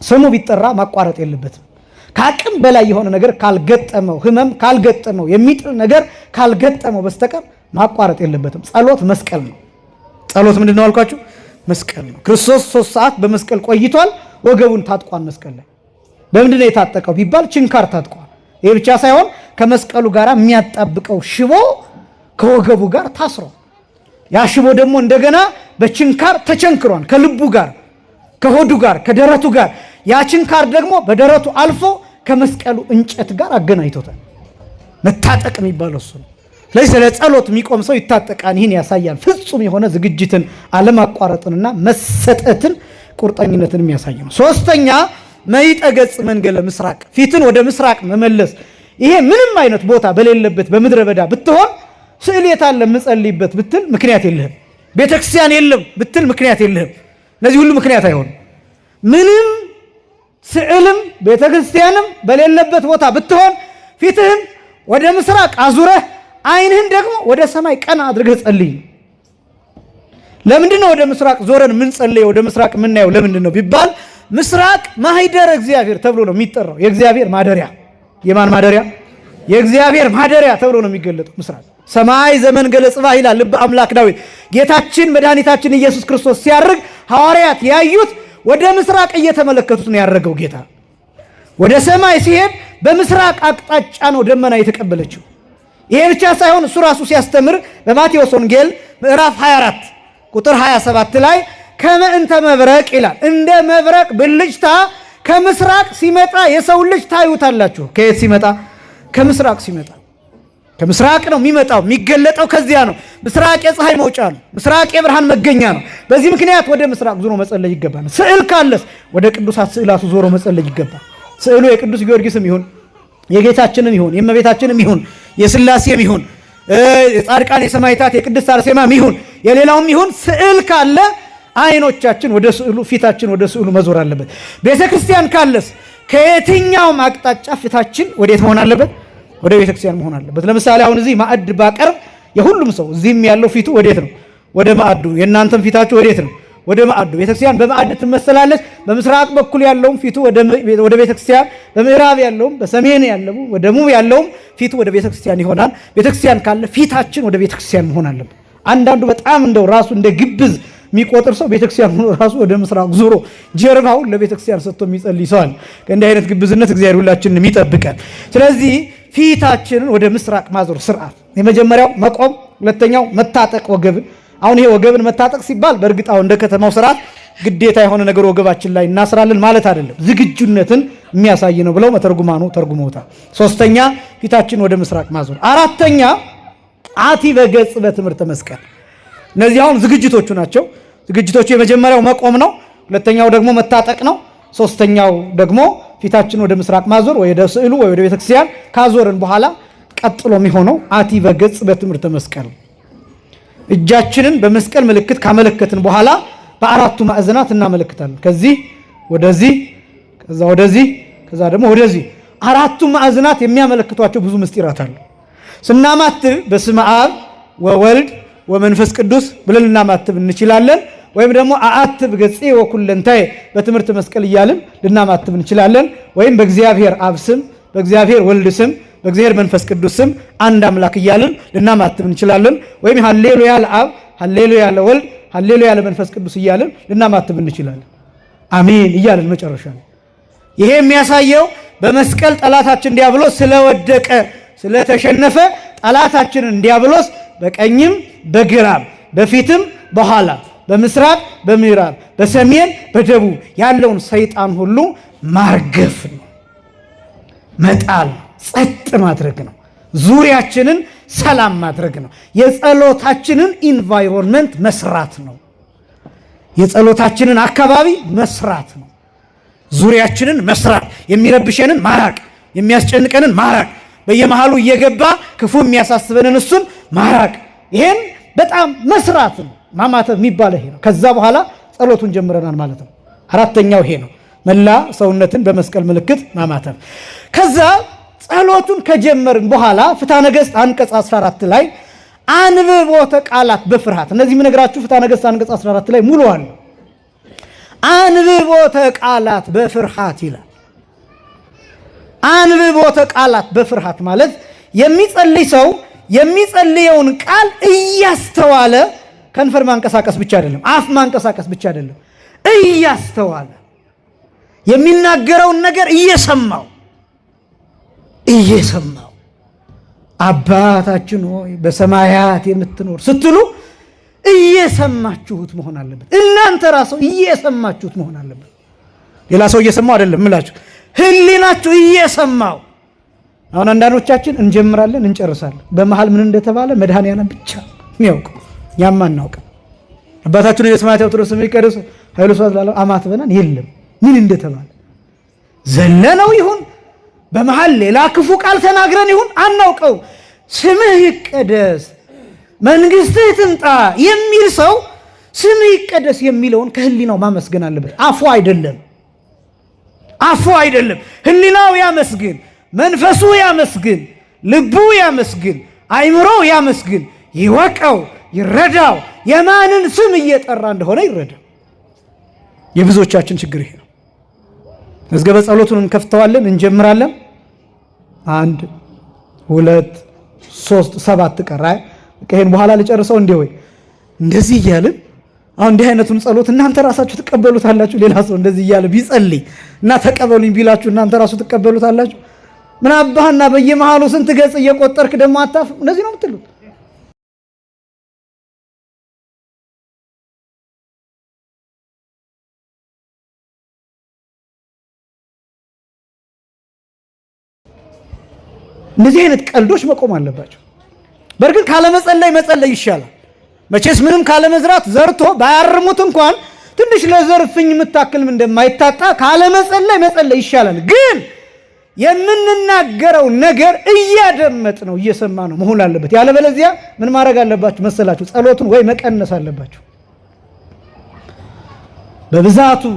A: ስሙ ቢጠራ ማቋረጥ የለበትም። ከአቅም በላይ የሆነ ነገር ካልገጠመው፣ ህመም ካልገጠመው፣ የሚጥል ነገር ካልገጠመው በስተቀር ማቋረጥ የለበትም። ጸሎት መስቀል ነው። ጸሎት ምንድን ነው አልኳችሁ? መስቀል ነው። ክርስቶስ 3 ሰዓት በመስቀል ቆይቷል። ወገቡን ታጥቋል። መስቀል ላይ በምንድን ነው የታጠቀው ቢባል ችንካር ታጥቋል። ይሄ ብቻ ሳይሆን ከመስቀሉ ጋር የሚያጣብቀው ሽቦ ከወገቡ ጋር ታስሯል። ያ ሽቦ ደግሞ እንደገና በችንካር ተቸንክሯል። ከልቡ ጋር፣ ከሆዱ ጋር፣ ከደረቱ ጋር። ያ ችንካር ደግሞ በደረቱ አልፎ ከመስቀሉ እንጨት ጋር አገናኝቶታል። መታጠቅ የሚባለው እሱ ነው። ስለዚህ ለጸሎት የሚቆም ሰው ይታጠቃል። ይህን ያሳያል። ፍጹም የሆነ ዝግጅትን፣ አለማቋረጥንና መሰጠትን፣ ቁርጠኝነትን የሚያሳይ ነው። ሶስተኛ መይጠገጽ መንገለ ምስራቅ፣ ፊትን ወደ ምስራቅ መመለስ። ይሄ ምንም አይነት ቦታ በሌለበት በምድረ በዳ ብትሆን ስዕል የታለ የምጸልይበት ብትል ምክንያት የለህም። ቤተክርስቲያን የለም ብትል ምክንያት የለህም። እነዚህ ሁሉ ምክንያት አይሆንም። ምንም ስዕልም ቤተክርስቲያንም በሌለበት ቦታ ብትሆን ፊትህን ወደ ምስራቅ አዙረህ ዓይንህን ደግሞ ወደ ሰማይ ቀና አድርገህ ጸልይ። ለምንድን ነው ወደ ምስራቅ ዞረን ምን ጸልየው ወደ ምስራቅ የምናየው ለምንድን ነው ቢባል ምስራቅ ማህደረ እግዚአብሔር ተብሎ ነው የሚጠራው። የእግዚአብሔር ማደሪያ። የማን ማደሪያ? የእግዚአብሔር ማደሪያ ተብሎ ነው የሚገለጠው ምስራቅ። ሰማይ ዘመን ገለጽባ ይላል ልበ አምላክ ዳዊት። ጌታችን መድኃኒታችን ኢየሱስ ክርስቶስ ሲያርግ ሐዋርያት ያዩት ወደ ምስራቅ እየተመለከቱት ነው ያረገው። ጌታ ወደ ሰማይ ሲሄድ በምስራቅ አቅጣጫ ነው ደመና የተቀበለችው። ይሄ ብቻ ሳይሆን እሱ ራሱ ሲያስተምር በማቴዎስ ወንጌል ምዕራፍ 24 ቁጥር 27 ላይ ከመእንተ መብረቅ ይላል። እንደ መብረቅ ብልጭታ ከምስራቅ ሲመጣ የሰው ልጅ ታዩታላችሁ። ከየት ሲመጣ? ከምስራቅ ሲመጣ። ከምስራቅ ነው የሚመጣው፣ የሚገለጠው ከዚያ ነው። ምስራቅ የፀሐይ መውጫ ነው። ምስራቅ የብርሃን መገኛ ነው። በዚህ ምክንያት ወደ ምስራቅ ዞሮ መጸለይ ይገባል። ስዕል ካለስ ወደ ቅዱሳት ስዕላቱ ዞሮ መጸለይ ይገባል። ስዕሉ የቅዱስ ጊዮርጊስም ይሁን የጌታችንም ይሁን የእመቤታችንም ይሁን የሥላሴም ይሁን የጻድቃን የሰማዕታት የቅድስት አርሴማም ይሁን የሌላውም ይሁን ስዕል ካለ አይኖቻችን ወደ ስዕሉ፣ ፊታችን ወደ ስዕሉ መዞር አለበት። ቤተክርስቲያን ካለስ ከየትኛውም አቅጣጫ ፊታችን ወዴት መሆን አለበት? ወደ ቤተክርስቲያን መሆን አለበት። ለምሳሌ አሁን እዚህ ማዕድ ባቀርብ የሁሉም ሰው እዚህም ያለው ፊቱ ወዴት ነው? ወደ ማዕዱ። የእናንተም ፊታችሁ ወዴት ነው? ወደ ማዕዱ። ቤተክርስቲያን በማዕድ ትመሰላለች። በምስራቅ በኩል ያለውም ፊቱ ወደ ቤተክርስቲያን፣ በምዕራብ ያለውም፣ በሰሜን ያለውም፣ ወደ ደቡብ ያለውም ፊቱ ወደ ቤተክርስቲያን ይሆናል። ቤተክርስቲያን ካለ ፊታችን ወደ ቤተክርስቲያን መሆን አለበት። አንዳንዱ በጣም እንደው ራሱ እንደ ግብዝ የሚቆጥር ሰው ቤተክርስቲያን ራሱ ወደ ምስራቅ ዞሮ ጀርባውን ለቤተክርስቲያን ሰጥቶ የሚጸልይ ሰው አለ። ከእንዲህ አይነት ግብዝነት እግዚአብሔር ሁላችንን የሚጠብቀን። ስለዚህ ፊታችንን ወደ ምስራቅ ማዞር ስርዓት፣ የመጀመሪያው መቆም፣ ሁለተኛው መታጠቅ ወገብን። አሁን ይሄ ወገብን መታጠቅ ሲባል በእርግጥ አሁን እንደ ከተማው ስርዓት ግዴታ የሆነ ነገር ወገባችን ላይ እናስራለን ማለት አይደለም። ዝግጁነትን የሚያሳይ ነው ብለው መተርጉማኑ ተርጉመውታል። ሶስተኛ ፊታችን ወደ ምስራቅ ማዞር። አራተኛ አቲ በገጽ በትምህርተ መስቀል። እነዚህ አሁን ዝግጅቶቹ ናቸው። ዝግጅቶቹ የመጀመሪያው መቆም ነው። ሁለተኛው ደግሞ መታጠቅ ነው። ሶስተኛው ደግሞ ፊታችን ወደ ምስራቅ ማዞር ወይ ወደ ስዕሉ ወይ ወደ ቤተክርስቲያን ካዞርን በኋላ ቀጥሎ የሚሆነው አቲበ ገጽ በትምህርተ መስቀል እጃችንን በመስቀል ምልክት ካመለከትን በኋላ በአራቱ ማዕዘናት እናመለክታለን። ከዚህ ወደዚህ፣ ከዛ ወደዚህ፣ ከዛ ደግሞ ወደዚህ። አራቱ ማዕዘናት የሚያመለክቷቸው ብዙ ምስጢራት አሉ። ስናማትብ በስመ አብ ወወልድ ወመንፈስ ቅዱስ ብለን ልናማትብ እንችላለን። ወይም ደግሞ አአትብ ገጽ ወኩለንታዬ በትምህርተ መስቀል እያልን ልናማትብ እንችላለን። ወይም በእግዚአብሔር አብ ስም፣ በእግዚአብሔር ወልድ ስም፣ በእግዚአብሔር መንፈስ ቅዱስ ስም አንድ አምላክ እያልን ልናማትብ እንችላለን። ወይም ሃሌሉያ ለአብ፣ ሃሌሉያ ለወልድ፣ ሃሌሉያ ለመንፈስ ቅዱስ እያልን ልናማትብ እንችላለን። አሜን እያልን መጨረሻ ነው። ይሄ የሚያሳየው በመስቀል ጠላታችን ዲያብሎስ ስለወደቀ ስለተሸነፈ ጠላታችንን ዲያብሎስ በቀኝም በግራም በፊትም በኋላ በምስራቅ በምዕራብ በሰሜን በደቡብ ያለውን ሰይጣን ሁሉ ማርገፍ ነው፣ መጣል፣ ጸጥ ማድረግ ነው። ዙሪያችንን ሰላም ማድረግ ነው። የጸሎታችንን ኢንቫይሮንመንት መስራት ነው። የጸሎታችንን አካባቢ መስራት ነው። ዙሪያችንን መስራት፣ የሚረብሸንን ማራቅ፣ የሚያስጨንቀንን ማራቅ፣ በየመሃሉ እየገባ ክፉ የሚያሳስበንን እሱን ማራቅ። ይሄን በጣም መስራት ነው። ማማተብ የሚባለው ይሄ ነው። ከዛ በኋላ ጸሎቱን ጀምረናል ማለት ነው። አራተኛው ይሄ ነው፣ መላ ሰውነትን በመስቀል ምልክት ማማተብ። ከዛ ጸሎቱን ከጀመርን በኋላ ፍትሐ ነገሥት አንቀጽ 14 ላይ አንብቦተ ቃላት በፍርሃት እነዚህ የምነግራችሁ ፍትሐ ነገሥት አንቀጽ 14 ላይ ሙሉ አለ። አንብቦተ ቃላት በፍርሃት ይላል። አንብቦተ ቃላት በፍርሃት ማለት የሚጸልይ ሰው የሚጸልየውን ቃል እያስተዋለ ከንፈር ማንቀሳቀስ ብቻ አይደለም፣ አፍ ማንቀሳቀስ ብቻ አይደለም፣ እያስተዋለ የሚናገረውን ነገር እየሰማው አባታችን ሆይ በሰማያት የምትኖር ስትሉ እየሰማችሁት መሆን አለበት። እናንተ ራሱ እየሰማችሁት መሆን አለበት። ሌላ ሰው እየሰማው አይደለም እምላችሁ፣ ህሊናችሁ እየሰማው። አሁን አንዳንዶቻችን እንጀምራለን እንጨርሳለን። በመሃል ምን እንደተባለ መድኃኒዓለም ብቻ የሚያውቀው፣ እኛም አናውቅም። አባታችን የሰማያት ያውትሮ ስምህ ይቀደስ ኃይሉ ስብሐት ለዓለም አማት በናን የለም ምን እንደተባለ ዘለነው ይሁን በመሃል ሌላ ክፉ ቃል ተናግረን ይሁን አናውቀው። ስምህ ይቀደስ መንግስትህ ትምጣ የሚል ሰው ስምህ ይቀደስ የሚለውን ከህሊናው ማመስገን አለበት። አፉ አይደለም። ህሊናው ያመስግን፣ መንፈሱ ያመስግን፣ ልቡ ያመስግን፣ አይምሮ ያመስግን፣ ይወቀው፣ ይረዳው። የማንን ስም እየጠራ እንደሆነ ይረዳ። የብዙዎቻችን ችግር ይሄ ነው። መዝገበ ጸሎቱን እንከፍተዋለን፣ እንጀምራለን። 1 2 3 7 ቀራ። ይሄን በኋላ ልጨርሰው እንዴ ወይ እንደዚህ እያልን አሁን እንዲህ አይነቱን ጸሎት እናንተ ራሳችሁ ትቀበሉታላችሁ? ሌላ ሰው እንደዚህ እያለ ቢጸልይ እና ተቀበሉኝ ቢላችሁ እናንተ ራሱ ትቀበሉታላችሁ? ምን አባህና በየመሃሉ ስንት ገጽ እየቆጠርክ ደግሞ አታፍ እንደዚህ ነው የምትሉት? እንደዚህ አይነት ቀልዶች መቆም አለባቸው። በእርግጥ ካለመጸለይ መጸለይ ይሻላል። መቼስ ምንም ካለመዝራት ዘርቶ ባያርሙት እንኳን ትንሽ ለዘርፍኝ የምታክልም እንደማይታጣ ካለመጸለይ መጸለይ ይሻላል። ግን የምንናገረው ነገር እያደመጥ ነው እየሰማ ነው መሆን አለበት። ያለበለዚያ ምን ማድረግ አለባችሁ መሰላችሁ? ጸሎቱን ወይ መቀነስ አለባችሁ።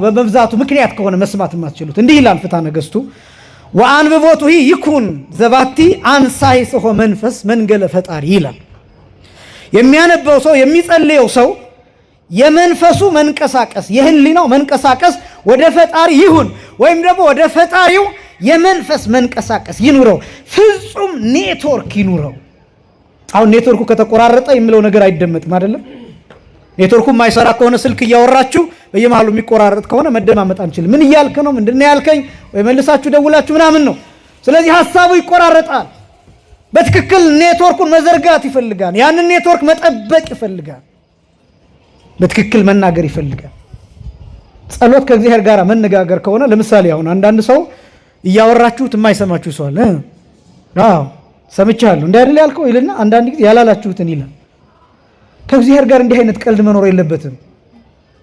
A: በመብዛቱ ምክንያት ከሆነ መስማት የማትችሉት እንዲህ ይላል ፍትሐ ነገሥቱ ወአንብቦቱ ይኩን ዘባቲ አንሳይ ሰሆ መንፈስ መንገለ ፈጣሪ ይላል። የሚያነበው ሰው የሚጸልየው ሰው የመንፈሱ መንቀሳቀስ የህሊናው መንቀሳቀስ ወደ ፈጣሪ ይሁን፣ ወይም ደግሞ ወደ ፈጣሪው የመንፈስ መንቀሳቀስ ይኑረው። ፍጹም ኔትወርክ ይኑረው። አሁን ኔትወርኩ ከተቆራረጠ የሚለው ነገር አይደመጥም አይደለም። ኔትወርኩ የማይሰራ ከሆነ ስልክ እያወራችሁ በየመሃሉ የሚቆራረጥ ከሆነ መደማመጥ አንችልም። ምን እያልክ ነው? ምንድን ነው ያልከኝ? ወይ መልሳችሁ ደውላችሁ ምናምን ነው። ስለዚህ ሐሳቡ ይቆራረጣል። በትክክል ኔትወርኩን መዘርጋት ይፈልጋል። ያንን ኔትወርክ መጠበቅ ይፈልጋል። በትክክል መናገር ይፈልጋል። ጸሎት ከእግዚአብሔር ጋር መነጋገር ከሆነ ለምሳሌ አሁን አንዳንድ ሰው እያወራችሁት የማይሰማችሁ ሰው አለ። አዎ ሰምቻለሁ እንዴ አይደል ያልከው ይልና አንዳንድ ጊዜ ያላላችሁትን ይላል። ከእግዚአብሔር ጋር እንዲህ አይነት ቀልድ መኖር የለበትም።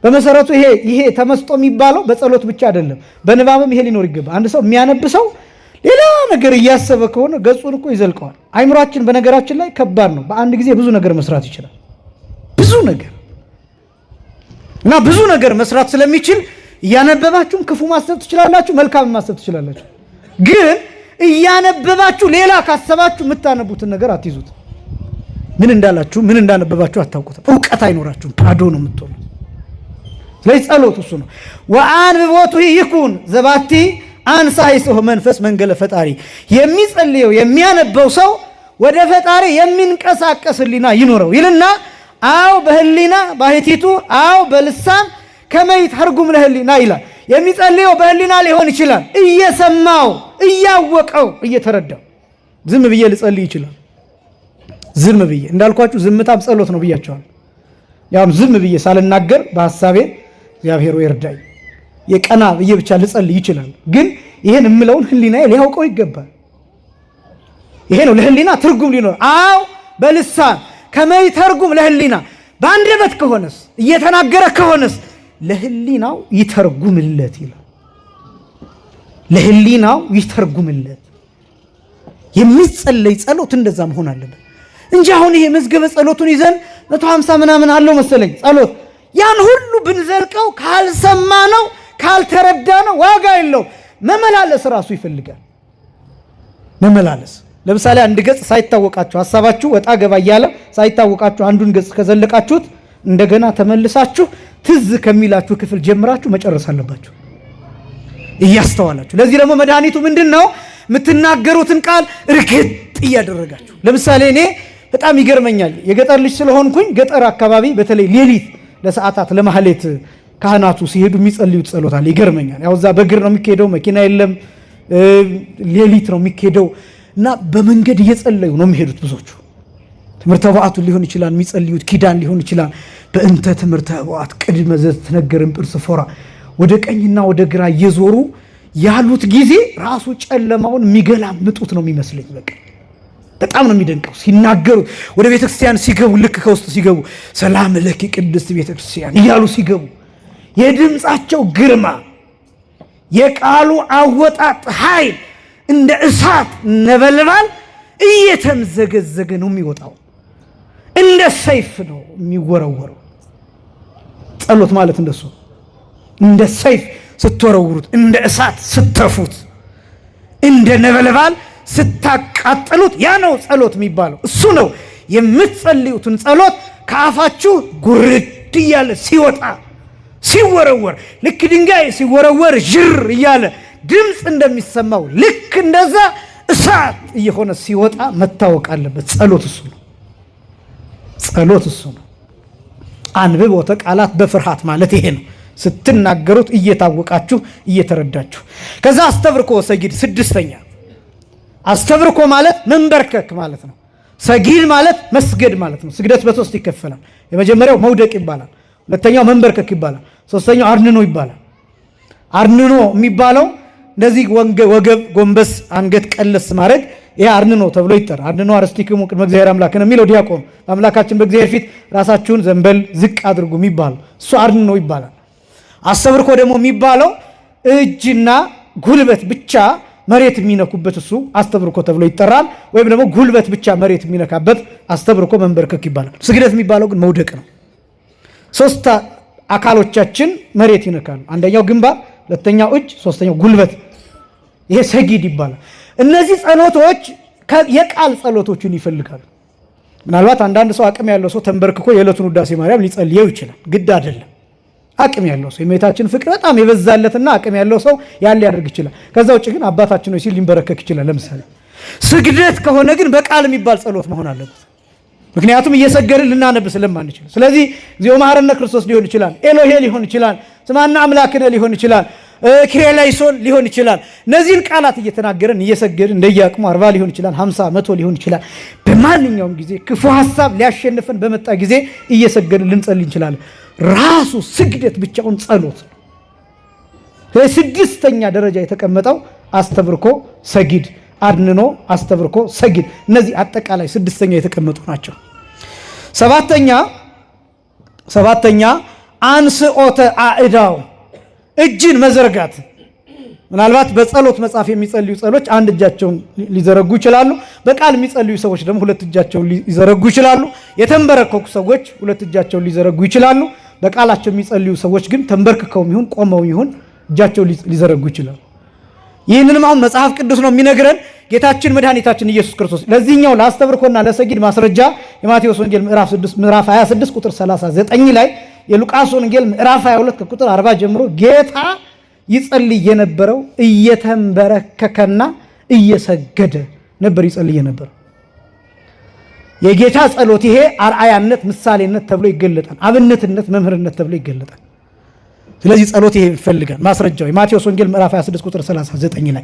A: በመሰረቱ ይሄ ተመስጦ የሚባለው በጸሎት ብቻ አይደለም፣ በንባብም ይሄ ሊኖር ይገባል። አንድ ሰው የሚያነብ ሰው ሌላ ነገር እያሰበ ከሆነ ገጹን እኮ ይዘልቀዋል። አይምሯችን በነገራችን ላይ ከባድ ነው። በአንድ ጊዜ ብዙ ነገር መስራት ይችላል። ብዙ ነገር መስራት ስለሚችል እያነበባችሁም ክፉ ማሰብ ትችላላችሁ፣ መልካም ማሰብ ትችላላችሁ። ግን እያነበባችሁ ሌላ ካሰባችሁ የምታነቡትን ነገር አትይዙት። ምን እንዳላችሁ ምን እንዳነበባችሁ አታውቁትም። ዕውቀት አይኖራችሁም። ባዶ ነው የምትሆኑት። ስለዚህ ጸሎት እሱ ነው። ወአንብቦቱ ይኩን ዘባቲ አንሳ ይስሁ መንፈስ መንገለ ፈጣሪ። የሚጸልየው የሚያነበው ሰው ወደ ፈጣሪ የሚንቀሳቀስ ህሊና ይኖረው ይልና አው በህሊና ባሕቲቱ አው በልሳን ከመይት ህርጉም ለህሊና ይላል። የሚጸልየው በህሊና ሊሆን ይችላል፣ እየሰማው እያወቀው እየተረዳው። ዝም ብዬ ልጸልይ ይችላል። ዝም ብዬ እንዳልኳችሁ ዝምታም ጸሎት ነው ብያቸዋል። ያም ዝም ብዬ ሳልናገር በሐሳቤ እግዚአብሔር ይርዳኝ የቀና ብዬ ብቻ ልጸልይ ይችላል። ግን ይሄን የምለውን ህሊናዬ ሊያውቀው ይገባል። ይሄ ነው ለህሊና ትርጉም ሊኖር። አው በልሳን ከመይ ተርጉም ለህሊና፣ በአንደበት ከሆነስ እየተናገረ ከሆነስ ለህሊናው ይተርጉምለት ይላል። ለህሊናው ይተርጉምለት። የሚጸለይ ጸሎት እንደዛ መሆን አለበት እንጂ አሁን ይሄ መዝገበ ጸሎቱን ይዘን 150 ምናምን አለው መሰለኝ ጸሎት፣ ያን ሁሉ ብንዘልቀው ካልሰማ ነው ካልተረዳ ነው ዋጋ የለው። መመላለስ ራሱ ይፈልጋል። መመላለስ ለምሳሌ አንድ ገጽ ሳይታወቃችሁ ሐሳባችሁ ወጣ ገባ እያለ ሳይታወቃችሁ አንዱን ገጽ ከዘለቃችሁት እንደገና ተመልሳችሁ ትዝ ከሚላችሁ ክፍል ጀምራችሁ መጨረስ አለባችሁ እያስተዋላችሁ። ለዚህ ደግሞ መድኃኒቱ ምንድነው? የምትናገሩትን ቃል እርግጥ እያደረጋችሁ። ለምሳሌ እኔ በጣም ይገርመኛል። የገጠር ልጅ ስለሆንኩኝ ገጠር አካባቢ በተለይ ሌሊት ለሰዓታት ለማህሌት ካህናቱ ሲሄዱ የሚጸልዩት ጸሎት አለ። ይገርመኛል። ያው እዛ በእግር ነው የሚሄደው፣ መኪና የለም፣ ሌሊት ነው የሚሄደው እና በመንገድ እየጸለዩ ነው የሚሄዱት ብዙዎቹ። ትምህርተ ኅቡዓት ሊሆን ይችላል የሚጸልዩት፣ ኪዳን ሊሆን ይችላል። በእንተ ትምህርተ ኅቡዓት ቅድመ ዘትነገርን ጵርስፎራ፣ ወደ ቀኝና ወደ ግራ እየዞሩ ያሉት ጊዜ ራሱ ጨለማውን የሚገላምጡት ነው የሚመስለኝ። በጣም ነው የሚደንቀው ሲናገሩት። ወደ ቤተክርስቲያን ሲገቡ ልክ ከውስጥ ሲገቡ ሰላም ለኪ ቅድስት ቤተክርስቲያን እያሉ ሲገቡ የድምፃቸው ግርማ፣ የቃሉ አወጣጥ ኃይል እንደ እሳት ነበልባል እየተምዘገዘገ ነው የሚወጣው። እንደ ሰይፍ ነው የሚወረወረው። ጸሎት ማለት እንደሱ እንደ ሰይፍ ስትወረውሩት፣ እንደ እሳት ስተፉት፣ እንደ ነበልባል ስታቃጥሉት፣ ያ ነው ጸሎት የሚባለው። እሱ ነው የምትጸልዩትን ጸሎት ከአፋችሁ ጉርድ እያለ ሲወጣ ሲወረወር፣ ልክ ድንጋይ ሲወረወር ዥር እያለ ድምፅ እንደሚሰማው ልክ እንደዛ እሳት እየሆነ ሲወጣ መታወቅ አለበት። ጸሎት እሱ ነው። ጸሎት እሱ ነው። አንብቦተ ቃላት በፍርሃት ማለት ይሄ ነው። ስትናገሩት እየታወቃችሁ እየተረዳችሁ። ከዛ አስተብርኮ ሰጊድ ስድስተኛ። አስተብርኮ ማለት መንበርከክ ማለት ነው። ሰጊድ ማለት መስገድ ማለት ነው። ስግደት በሶስት ይከፈላል። የመጀመሪያው መውደቅ ይባላል። ሁለተኛው መንበርከክ ይባላል። ሶስተኛው አርንኖ ይባላል። አርንኖ የሚባለው እንደዚህ ወገብ ጎንበስ አንገት ቀለስ ማድረግ፣ ይሄ አርንኖ ተብሎ ይጠራል። አርንኖ አርስቲክሙ ቅድመ እግዚአብሔር አምላክ ነው የሚለው ዲያቆን። አምላካችን በእግዚአብሔር ፊት ራሳችሁን ዘንበል ዝቅ አድርጉ የሚባለው እሱ አርንኖ ይባላል። አስተብርኮ ደግሞ የሚባለው እጅና ጉልበት ብቻ መሬት የሚነኩበት እሱ አስተብርኮ ተብሎ ይጠራል። ወይም ደግሞ ጉልበት ብቻ መሬት የሚነካበት አስተብርኮ መንበርከክ ይባላል። ስግደት የሚባለው ግን መውደቅ ነው። ሶስት አካሎቻችን መሬት ይነካሉ። አንደኛው ግንባር፣ ሁለተኛው እጅ፣ ሶስተኛው ጉልበት። ይሄ ሰጊድ ይባላል። እነዚህ ጸሎቶች የቃል ጸሎቶችን ይፈልጋሉ። ምናልባት አንዳንድ ሰው አቅም ያለው ሰው ተንበርክኮ የዕለቱን ውዳሴ ማርያም ሊጸልየው ይችላል። ግድ አይደለም። አቅም ያለው ሰው የእመቤታችን ፍቅር በጣም የበዛለትና አቅም ያለው ሰው ያን ሊያደርግ ይችላል። ከዛ ውጭ ግን አባታችን ነው ሲል ሊንበረከክ ይችላል። ለምሳሌ ስግደት ከሆነ ግን በቃል የሚባል ጸሎት መሆን አለበት። ምክንያቱም እየሰገድን ልናነብ ስለማንችል። ስለዚህ እግዚኦ መሐረነ ክርስቶስ ሊሆን ይችላል፣ ኤሎሄ ሊሆን ይችላል፣ ስማና አምላክነ ሊሆን ይችላል፣ ኪርያላይሶን ሊሆን ይችላል። እነዚህን ቃላት እየተናገረን እየሰገድን እንደየአቅሙ 40 ሊሆን ይችላል፣ 50 100 ሊሆን ይችላል። በማንኛውም ጊዜ ክፉ ሐሳብ ሊያሸንፈን በመጣ ጊዜ እየሰገድን ልንጸልይ እንችላለን። ራሱ ስግደት ብቻውን ጸሎት ነው። ስድስተኛ ደረጃ የተቀመጠው አስተብርኮ ሰጊድ፣ አድንኖ፣ አስተብርኮ ሰጊድ። እነዚህ አጠቃላይ ስድስተኛ የተቀመጡ ናቸው። ሰባተኛ አንስኦተ አእዳው እጅን መዘርጋት። ምናልባት በጸሎት መጽሐፍ የሚጸልዩ ጸሎች አንድ እጃቸውን ሊዘረጉ ይችላሉ። በቃል የሚጸልዩ ሰዎች ደግሞ ሁለት እጃቸውን ሊዘረጉ ይችላሉ። የተንበረከኩ ሰዎች ሁለት እጃቸውን ሊዘረጉ ይችላሉ። በቃላቸው የሚጸልዩ ሰዎች ግን ተንበርክከውም ይሁን ቆመው ይሁን እጃቸውን ሊዘረጉ ይችላሉ። ይህንንም አሁን መጽሐፍ ቅዱስ ነው የሚነግረን። ጌታችን መድኃኒታችን ኢየሱስ ክርስቶስ ለዚህኛው ለአስተብርኮና ለሰጊድ ማስረጃ የማቴዎስ ወንጌል ምዕራፍ 26 ቁጥር 39 ላይ፣ የሉቃስ ወንጌል ምዕራፍ 22 ከቁጥር 40 ጀምሮ ጌታ ይጸልይ የነበረው እየተንበረከከና እየሰገደ ነበር ይጸልይ የነበረው። የጌታ ጸሎት ይሄ አርአያነት፣ ምሳሌነት ተብሎ ይገለጣል። አብነትነት፣ መምህርነት ተብሎ ይገለጣል። ስለዚህ ጸሎት ይሄ ይፈልጋል። ማስረጃው የማቴዎስ ወንጌል ምዕራፍ 26 ቁጥር 39 ላይ።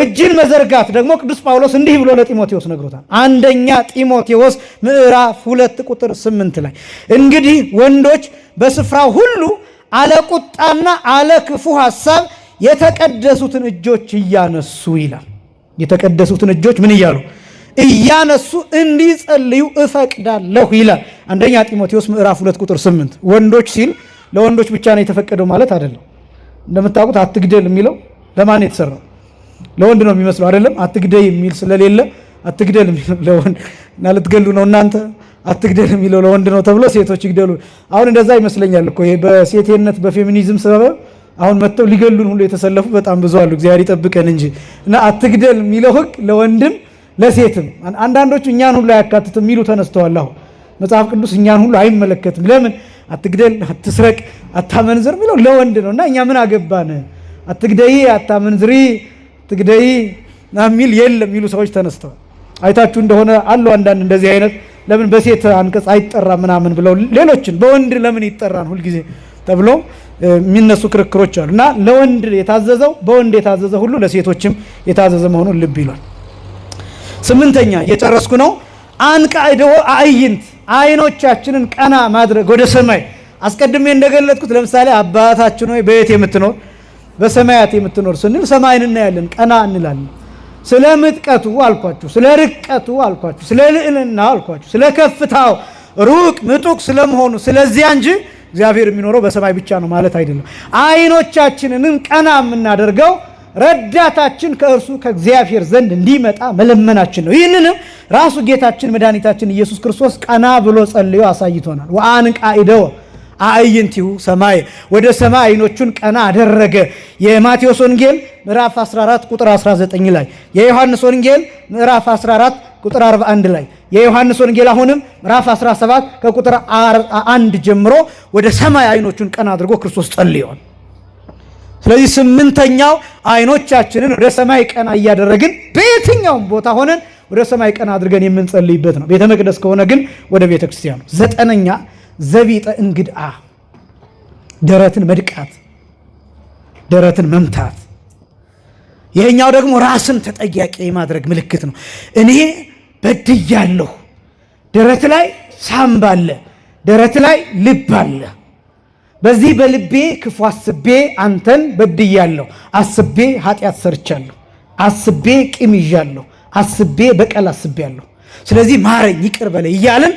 A: እጅን መዘርጋት ደግሞ ቅዱስ ጳውሎስ እንዲህ ብሎ ለጢሞቴዎስ ነግሮታል። አንደኛ ጢሞቴዎስ ምዕራፍ 2 ቁጥር 8 ላይ እንግዲህ ወንዶች በስፍራው ሁሉ አለ ቁጣና አለ ክፉ ሐሳብ የተቀደሱትን እጆች እያነሱ ይላል። የተቀደሱትን እጆች ምን እያሉ እያነሱ እንዲጸልዩ እፈቅዳለሁ ይላል። አንደኛ ጢሞቴዎስ ምዕራፍ 2 ቁጥር 8። ወንዶች ሲል ለወንዶች ብቻ ነው የተፈቀደው ማለት አይደለም። እንደምታውቁት አትግደል የሚለው ለማን የተሰራው? ለወንድ ነው የሚመስለው አይደለም። አትግደይ የሚል ስለሌለ አትግደል የሚለው ለወንድ እና ልትገሉ ነው እናንተ አትግደል የሚለው ለወንድ ነው ተብሎ ሴቶች ይግደሉ። አሁን እንደዛ ይመስለኛል እኮ ይሄ በሴቴነት በፌሚኒዝም ሰበብ አሁን መጥተው ሊገሉን ሁሉ የተሰለፉ በጣም ብዙ አሉ። እግዚአብሔር ይጠብቀን እንጂ እና አትግደል የሚለው ሕግ ለወንድም ለሴትም፣ አንዳንዶቹ እኛን ሁሉ አያካትትም የሚሉ ተነስተዋል። አሁን መጽሐፍ ቅዱስ እኛን ሁሉ አይመለከትም። ለምን? አትግደል፣ አትስረቅ፣ አታመንዝር የሚለው ለወንድ ነው እና እኛ ምን አገባን? አትግደይ፣ አታመንዝሪ፣ አትግደይ የሚል የለም የሚሉ ሰዎች ተነስተዋል። አይታችሁ እንደሆነ አሉ አንዳንድ እንደዚህ አይነት ለምን በሴት አንቀጽ አይጠራ ምናምን ብለው ሌሎችን በወንድ ለምን ይጠራን ሁልጊዜ ተብሎ የሚነሱ ክርክሮች አሉ እና ለወንድ የታዘዘው በወንድ የታዘዘ ሁሉ ለሴቶችም የታዘዘ መሆኑን ልብ ይሏል። ስምንተኛ እየጨረስኩ ነው። አንቃዕድዎ አዕይንት አይኖቻችንን ቀና ማድረግ ወደ ሰማይ። አስቀድሜ እንደገለጥኩት ለምሳሌ አባታችን ሆይ በየት የምትኖር በሰማያት የምትኖር ስንል ሰማይን እናያለን፣ ቀና እንላለን። ስለ ምጥቀቱ አልኳችሁ፣ ስለ ርቀቱ አልኳችሁ፣ ስለ ልዕልና አልኳችሁ፣ ስለ ከፍታው ሩቅ ምጡቅ ስለመሆኑ ስለዚያ እንጂ እግዚአብሔር የሚኖረው በሰማይ ብቻ ነው ማለት አይደለም። አይኖቻችንን ቀና የምናደርገው ረዳታችን ከእርሱ ከእግዚአብሔር ዘንድ እንዲመጣ መለመናችን ነው። ይህንንም ራሱ ጌታችን መድኃኒታችን ኢየሱስ ክርስቶስ ቀና ብሎ ጸልዮ አሳይቶናል። ወአንቃዕድዎ አዕይንቲሁ ሰማይ፣ ወደ ሰማይ አይኖቹን ቀና አደረገ። የማቴዎስ ወንጌል ምዕራፍ 14 ቁጥር 19 ላይ፣ የዮሐንስ ወንጌል ምዕራፍ 14 ቁጥር 41 ላይ፣ የዮሐንስ ወንጌል አሁንም ምዕራፍ 17 ከቁጥር 1 ጀምሮ ወደ ሰማይ አይኖቹን ቀና አድርጎ ክርስቶስ ጸልዮአል። ስለዚህ ስምንተኛው አይኖቻችንን ወደ ሰማይ ቀና እያደረግን በየትኛውም ቦታ ሆነን ወደ ሰማይ ቀና አድርገን የምንጸልይበት ነው። ቤተ መቅደስ ከሆነ ግን ወደ ቤተ ክርስቲያኑ። ዘጠነኛ ዘቢጠ እንግድአ ደረትን መድቃት፣ ደረትን መምታት። ይሄኛው ደግሞ ራስን ተጠያቂ የማድረግ ምልክት ነው። እኔ በድያለሁ። ደረት ላይ ሳምባ አለ፣ ደረት ላይ ልብ አለ። በዚህ በልቤ ክፉ አስቤ አንተን በድያለሁ፣ አስቤ ኃጢአት ሰርቻለሁ፣ አስቤ ቂም ይዣለሁ፣ አስቤ በቀል አስቤያለሁ። ስለዚህ ማረኝ፣ ይቅር በለኝ እያልን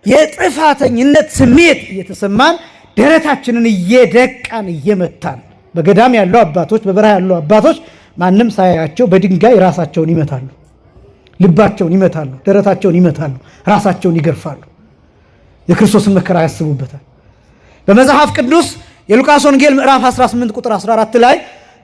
A: የጥፋተኝነት ስሜት እየተሰማን ደረታችንን እየደቃን እየመታን፣ በገዳም ያሉ አባቶች በበረሃ ያሉ አባቶች ማንም ሳያያቸው በድንጋይ ራሳቸውን ይመታሉ፣ ልባቸውን ይመታሉ፣ ደረታቸውን ይመታሉ፣ ራሳቸውን ይገርፋሉ። የክርስቶስን መከራ ያስቡበታል። በመጽሐፍ ቅዱስ የሉቃስ ወንጌል ምዕራፍ 18 ቁጥር 14 ላይ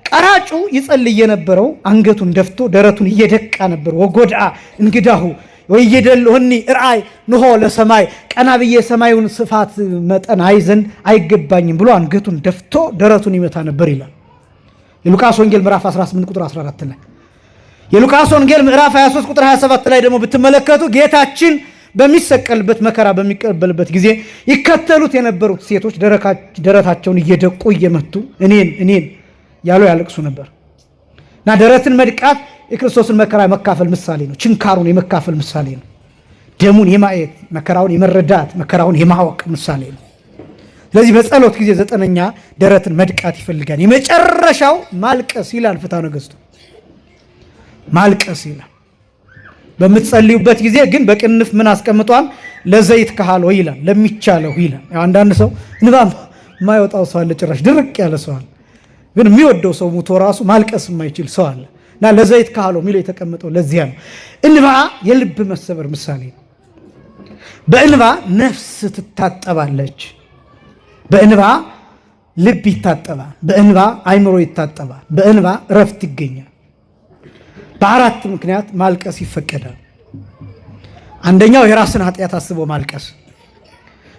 A: ቀራጩ ይጸልይ የነበረው አንገቱን ደፍቶ ደረቱን እየደቃ ነበር። ወጎድአ እንግዳሁ ወይየደልሆኒ ርአይ ንሆ ለሰማይ፣ ቀና ብዬ ሰማዩን ስፋት መጠን አይ ዘንድ አይገባኝም ብሎ አንገቱን ደፍቶ ደረቱን ይመታ ነበር ይላል የሉቃስ ወንጌል ምዕራፍ 18 ቁጥር 14 ላይ። የሉቃስ ወንጌል ምዕራፍ 23 ቁጥር 27 ላይ ደግሞ ብትመለከቱ ጌታችን በሚሰቀልበት መከራ በሚቀበልበት ጊዜ ይከተሉት የነበሩት ሴቶች ደረታቸውን እየደቁ እየመቱ እኔን ያሉ ያለቅሱ ነበር። እና ደረትን መድቃት የክርስቶስን መከራ የመካፈል ምሳሌ ነው። ችንካሩን የመካፈል ምሳሌ ነው። ደሙን የማየት መከራውን የመረዳት መከራውን የማወቅ ምሳሌ ነው። ስለዚህ በጸሎት ጊዜ ዘጠነኛ ደረትን መድቃት ይፈልጋል። የመጨረሻው ማልቀስ ይላል ፍትሐ ነገሥቱ። ማልቀስ ይላል። በምትጸልዩበት ጊዜ ግን በቅንፍ ምን አስቀምጧል? ለዘይት ካህሎ ይላል፣ ለሚቻለው ይላል። አንዳንድ ሰው እንባ የማይወጣው ሰው አለ፣ ጭራሽ ድርቅ ያለ ሰው አለ። ግን የሚወደው ሰው ሙቶ ራሱ ማልቀስ የማይችል ሰው አለ። እና ለዘይት ካህሎ የሚለው የተቀመጠው ለዚያ ነው። እንባ የልብ መሰበር ምሳሌ ነው። በእንባ ነፍስ ትታጠባለች። በእንባ ልብ ይታጠባል። በእንባ አይምሮ ይታጠባል። በእንባ እረፍት ይገኛል። በአራት ምክንያት ማልቀስ ይፈቀዳል። አንደኛው የራስን ኃጢአት አስቦ ማልቀስ፣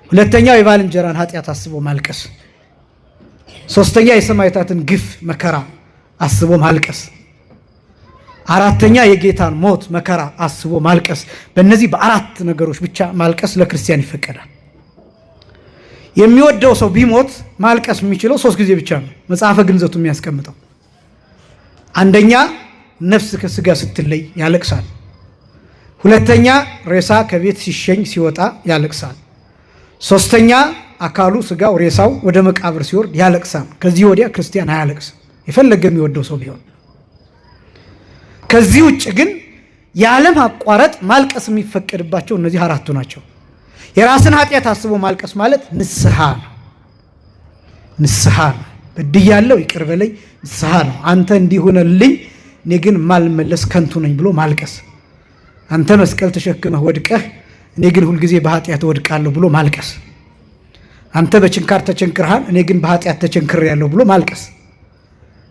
A: ሁለተኛው የባልንጀራን ኃጢአት አስቦ ማልቀስ፣ ሶስተኛ የሰማዕታትን ግፍ መከራ አስቦ ማልቀስ፣ አራተኛ የጌታን ሞት መከራ አስቦ ማልቀስ። በእነዚህ በአራት ነገሮች ብቻ ማልቀስ ለክርስቲያን ይፈቀዳል። የሚወደው ሰው ቢሞት ማልቀስ የሚችለው 3 ጊዜ ብቻ ነው መጽሐፈ ግንዘቱ የሚያስቀምጠው። አንደኛ ነፍስ ከስጋ ስትለይ ያለቅሳል። ሁለተኛ ሬሳ ከቤት ሲሸኝ ሲወጣ ያለቅሳል። ሶስተኛ አካሉ ስጋው ሬሳው ወደ መቃብር ሲወርድ ያለቅሳል። ከዚህ ወዲያ ክርስቲያን አያለቅስም የፈለገ የሚወደው ሰው ቢሆን። ከዚህ ውጭ ግን የዓለም አቋረጥ ማልቀስ የሚፈቀድባቸው እነዚህ አራቱ ናቸው። የራስን ኃጢአት አስቦ ማልቀስ ማለት ንስሐ ነው። ንስሐ ነው። በድያለሁ ይቅር በለኝ ንስሐ ነው። አንተ እንዲሆነልኝ እኔ ግን ማልመለስ ከንቱ ነኝ ብሎ ማልቀስ። አንተ መስቀል ተሸክመህ ወድቀህ እኔ ግን ሁልጊዜ በኃጢአት ወድቃለሁ ብሎ ማልቀስ። አንተ በችንካር ተቸንክርሃል እኔ ግን በኃጢአት ተቸንክሬያለሁ ብሎ ማልቀስ።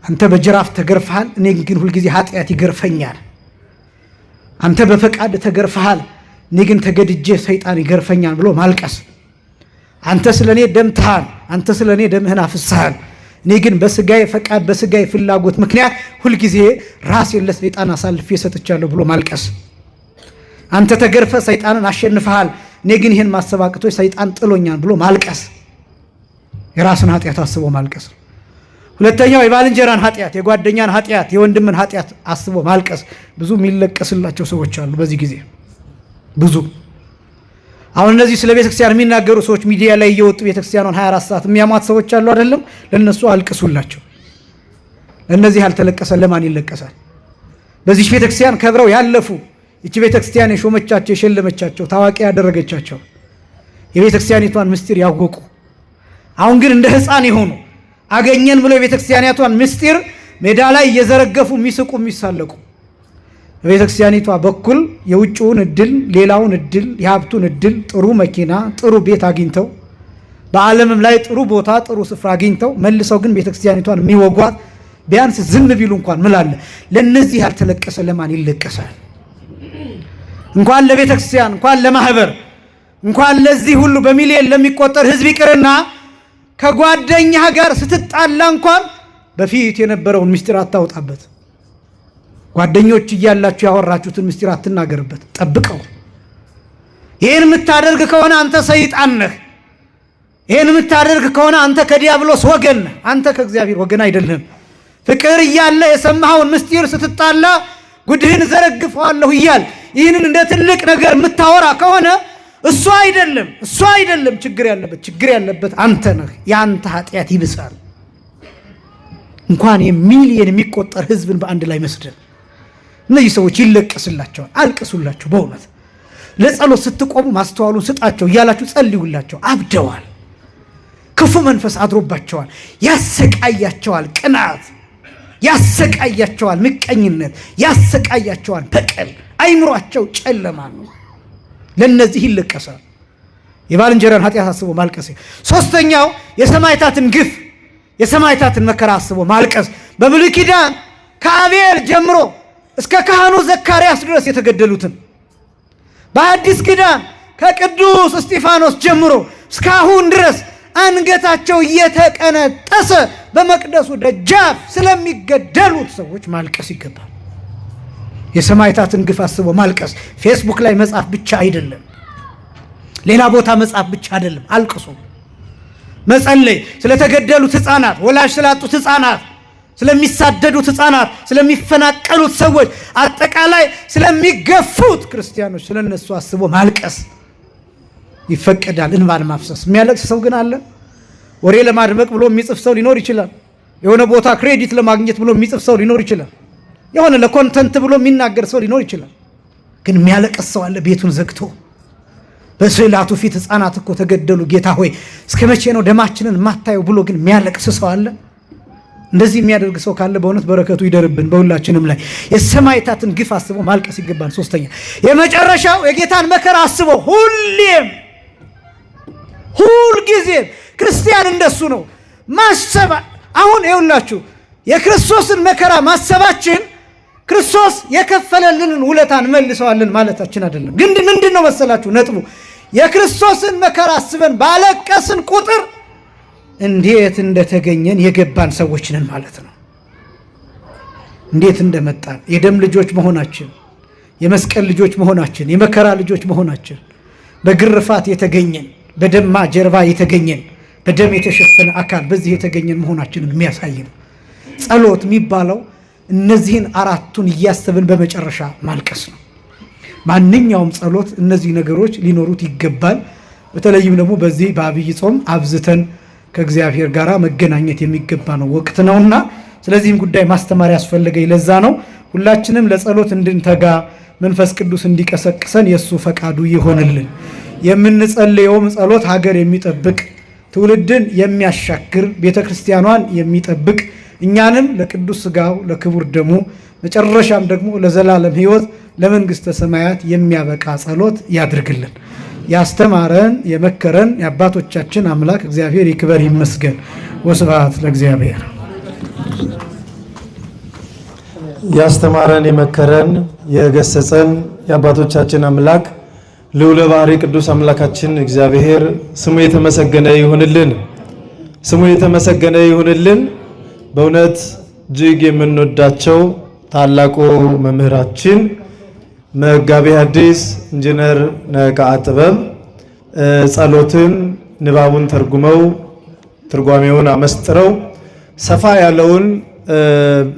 A: አንተ በጅራፍ ተገርፈሃል እኔ ግን ሁልጊዜ ኃጢአት ይገርፈኛል። አንተ በፈቃድ ተገርፈሃል እኔ ግን ተገድጄ ሰይጣን ይገርፈኛል ብሎ ማልቀስ። አንተ ስለኔ ደምተሃል አንተ ስለኔ ደምህን አፍስሰሃል እኔ ግን በስጋዬ ፈቃድ በስጋዬ ፍላጎት ምክንያት ሁልጊዜ ራሴን ለሰይጣን አሳልፌ ሰጥቻለሁ ብሎ ማልቀስ። አንተ ተገርፈ ሰይጣንን አሸንፈሃል እኔ ግን ይህን ማሰብ አቅቶኝ ሰይጣን ጥሎኛል ብሎ ማልቀስ። የራስን ኃጢአት አስቦ ማልቀስ። ሁለተኛው የባልንጀራን ኃጢአት፣ የጓደኛን ኃጢአት፣ የወንድምን ኃጢአት አስቦ ማልቀስ። ብዙ የሚለቀስላቸው ሰዎች አሉ በዚህ ጊዜ ብዙ። አሁን እነዚህ ስለ ቤተክርስቲያን የሚናገሩ ሰዎች ሚዲያ ላይ እየወጡ ቤተክርስቲያኗን 24 ሰዓት የሚያሟት ሰዎች አሉ አይደለም? ለነሱ አልቅሱላቸው። ለነዚህ ያልተለቀሰ ለማን ይለቀሳል? በዚህ ቤተክርስቲያን ከብረው ያለፉ ይቺ ቤተክርስቲያን የሾመቻቸው የሸለመቻቸው ታዋቂ ያደረገቻቸው የቤተክርስቲያኒቷን ምስጢር ያወቁ አሁን ግን እንደ ሕፃን የሆኑ አገኘን ብለው የቤተክርስቲያኒቷን ምስጢር ሜዳ ላይ እየዘረገፉ የሚስቁ የሚሳለቁ በቤተክርስቲያኒቷ በኩል የውጭውን እድል ሌላውን እድል የሀብቱን እድል ጥሩ መኪና ጥሩ ቤት አግኝተው በዓለምም ላይ ጥሩ ቦታ ጥሩ ስፍራ አግኝተው መልሰው ግን ቤተክርስቲያኒቷን የሚወጓት ቢያንስ ዝም ቢሉ እንኳን ምላለ ለነዚህ ያልተለቀሰ ለማን ይለቀሳል? እንኳን ለቤተክርስቲያን እንኳን ለማህበር እንኳን ለዚህ ሁሉ በሚሊዮን ለሚቆጠር ህዝብ ይቅርና ከጓደኛ ጋር ስትጣላ እንኳን በፊት የነበረውን ምስጢር አታውጣበት። ጓደኞች እያላችሁ ያወራችሁትን ምስጢር አትናገርበት፣ ጠብቀው። ይህን የምታደርግ ከሆነ አንተ ሰይጣን ነህ። ይህን የምታደርግ ከሆነ አንተ ከዲያብሎስ ወገን ነህ። አንተ ከእግዚአብሔር ወገን አይደለም። ፍቅር እያለ የሰማኸውን ምስጢር ስትጣላ ጉድህን ዘረግፈዋለሁ እያል ይህንን እንደ ትልቅ ነገር የምታወራ ከሆነ እሱ አይደለም ችግር ያለበት አንተ ነህ። የአንተ ኃጢአት ይብሳል። እንኳን የሚሊየን የሚቆጠር ህዝብን በአንድ ላይ መስደብ። እነዚህ ሰዎች ይለቀስላቸዋል። አልቅሱላቸው። በእውነት ለጸሎት ስትቆሙ ማስተዋሉን ስጣቸው እያላችሁ ጸልዩላቸው። አብደዋል። ክፉ መንፈስ አድሮባቸዋል። ያሰቃያቸዋል ቅናት፣ ያሰቃያቸዋል ምቀኝነት፣ ያሰቃያቸዋል በቀል። አይምሯቸው ጨለማ ነው። ለነዚህ ይለቀሳል። የባልንጀራን ኃጢአት አስቦ ማልቀስ። ሶስተኛው የሰማዕታትን ግፍ የሰማዕታትን መከራ አስቦ ማልቀስ። በብሉይ ኪዳን ከአቤል ጀምሮ እስከ ካህኑ ዘካርያስ ድረስ የተገደሉትን፣ በአዲስ ኪዳን ከቅዱስ እስጢፋኖስ ጀምሮ እስካሁን ድረስ አንገታቸው እየተቀነጠሰ በመቅደሱ ደጃፍ ስለሚገደሉት ሰዎች ማልቀስ ይገባል። የሰማዕታትን ግፍ አስቦ ማልቀስ ፌስቡክ ላይ መጻፍ ብቻ አይደለም፣ ሌላ ቦታ መጻፍ ብቻ አይደለም። አልቅሱ። መጸለይ ስለተገደሉት ሕፃናት፣ ወላጅ ስላጡት ሕፃናት፣ ስለሚሳደዱት ሕፃናት፣ ስለሚፈናቀሉት ሰዎች፣ አጠቃላይ ስለሚገፉት ክርስቲያኖች ስለነሱ አስቦ ማልቀስ ይፈቀዳል። እንባን ማፍሰስ። የሚያለቅስ ሰው ግን አለ። ወሬ ለማድመቅ ብሎ የሚጽፍ ሰው ሊኖር ይችላል። የሆነ ቦታ ክሬዲት ለማግኘት ብሎ የሚጽፍ ሰው ሊኖር ይችላል። የሆነ ለኮንተንት ብሎ የሚናገር ሰው ሊኖር ይችላል። ግን የሚያለቅስ ሰው አለ ቤቱን ዘግቶ በስዕላቱ ፊት ሕፃናት እኮ ተገደሉ። ጌታ ሆይ እስከ መቼ ነው ደማችንን ማታየው ብሎ ግን የሚያለቅስ ሰው አለ? እንደዚህ የሚያደርግ ሰው ካለ በእውነት በረከቱ ይደርብን በሁላችንም ላይ። የሰማዕታትን ግፍ አስቦ ማልቀስ ይገባል። ሶስተኛ የመጨረሻው የጌታን መከራ አስቦ ሁልጊዜም ክርስቲያን እንደሱ ነው ማሰብ። አሁን ይኸውላችሁ የክርስቶስን መከራ ማሰባችን ክርስቶስ የከፈለልንን ውለታን መልሰዋልን ማለታችን አይደለም። ግን ምንድን ነው መሰላችሁ ነጥቡ? የክርስቶስን መከራ አስበን ባለቀስን ቁጥር እንዴት እንደተገኘን የገባን ሰዎች ነን ማለት ነው። እንዴት እንደመጣን የደም ልጆች መሆናችን፣ የመስቀል ልጆች መሆናችን፣ የመከራ ልጆች መሆናችን፣ በግርፋት የተገኘን፣ በደማ ጀርባ የተገኘን፣ በደም የተሸፈነ አካል በዚህ የተገኘን መሆናችንን የሚያሳይ ነው። ጸሎት የሚባለው እነዚህን አራቱን እያሰብን በመጨረሻ ማልቀስ ነው። ማንኛውም ጸሎት እነዚህ ነገሮች ሊኖሩት ይገባል። በተለይም ደግሞ በዚህ በአብይ ጾም አብዝተን ከእግዚአብሔር ጋር መገናኘት የሚገባ ነው ወቅት ነውና፣ ስለዚህም ጉዳይ ማስተማር ያስፈልገኝ ለዛ ነው። ሁላችንም ለጸሎት እንድንተጋ መንፈስ ቅዱስ እንዲቀሰቅሰን የእሱ ፈቃዱ ይሆንልን። የምንጸልየውም ጸሎት ሀገር የሚጠብቅ ትውልድን የሚያሻግር ቤተ ክርስቲያኗን የሚጠብቅ እኛንም ለቅዱስ ሥጋው ለክቡር ደሙ መጨረሻም ደግሞ ለዘላለም ሕይወት ለመንግሥተ ሰማያት የሚያበቃ ጸሎት ያድርግልን። ያስተማረን የመከረን የአባቶቻችን አምላክ እግዚአብሔር ይክበር ይመስገን። ወስብሐት ለእግዚአብሔር።
B: ያስተማረን የመከረን የገሰጸን የአባቶቻችን አምላክ ልዑለ ባሕርይ ቅዱስ አምላካችን እግዚአብሔር ስሙ የተመሰገነ ይሁንልን። ስሙ የተመሰገነ ይሁንልን። በእውነት እጅግ የምንወዳቸው ታላቁ መምህራችን መጋቤ ሐዲስ ኢንጂነር ነቃዓ ጥበብ ጸሎትን ንባቡን ተርጉመው ትርጓሜውን አመስጥረው ሰፋ ያለውን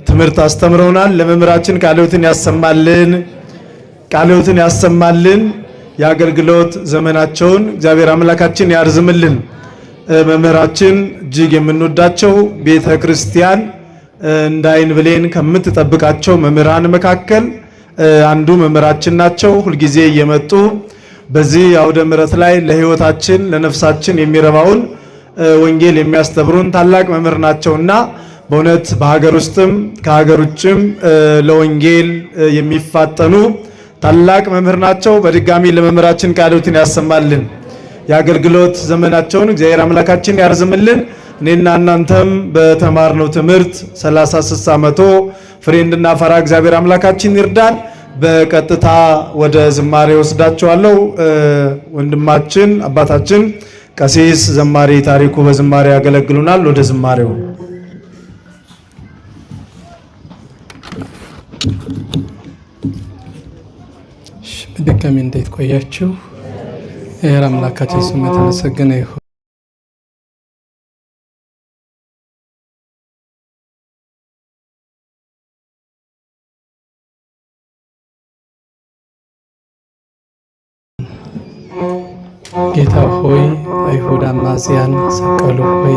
B: ትምህርት አስተምረውናል። ለመምህራችን ቃለ ሕይወትን ያሰማልን፣ ቃለ ሕይወትን ያሰማልን። የአገልግሎት ዘመናቸውን እግዚአብሔር አምላካችን ያርዝምልን። መምህራችን እጅግ የምንወዳቸው ቤተ ክርስቲያን እንደ ዓይን ብሌን ከምትጠብቃቸው መምህራን መካከል አንዱ መምህራችን ናቸው። ሁልጊዜ እየመጡ በዚህ አውደ ምሕረት ላይ ለሕይወታችን ለነፍሳችን የሚረባውን ወንጌል የሚያስተምሩን ታላቅ መምህር ናቸውና በእውነት በሀገር ውስጥም ከሀገር ውጭም ለወንጌል የሚፋጠኑ ታላቅ መምህር ናቸው። በድጋሚ ለመምህራችን ቃለ ሕይወትን ያሰማልን፣ የአገልግሎት ዘመናቸውን እግዚአብሔር አምላካችን ያርዝምልን። እኔና እናንተም በተማርነው ትምህርት 30-60 መቶ ፍሬ እንድናፈራ እግዚአብሔር አምላካችን ይርዳን። በቀጥታ ወደ ዝማሬ ወስዳቸዋለሁ። ወንድማችን አባታችን ቀሲስ ዘማሪ ታሪኩ በዝማሬ ያገለግሉናል። ወደ ዝማሬው
C: በድጋሚ እንዴት ቆያችሁ? የእግዚአብሔር አምላካችን ስም የተመሰገነ ይሁን። ጌታ ሆይ አይሁድ አማጽያን ሰቀሉ ሆይ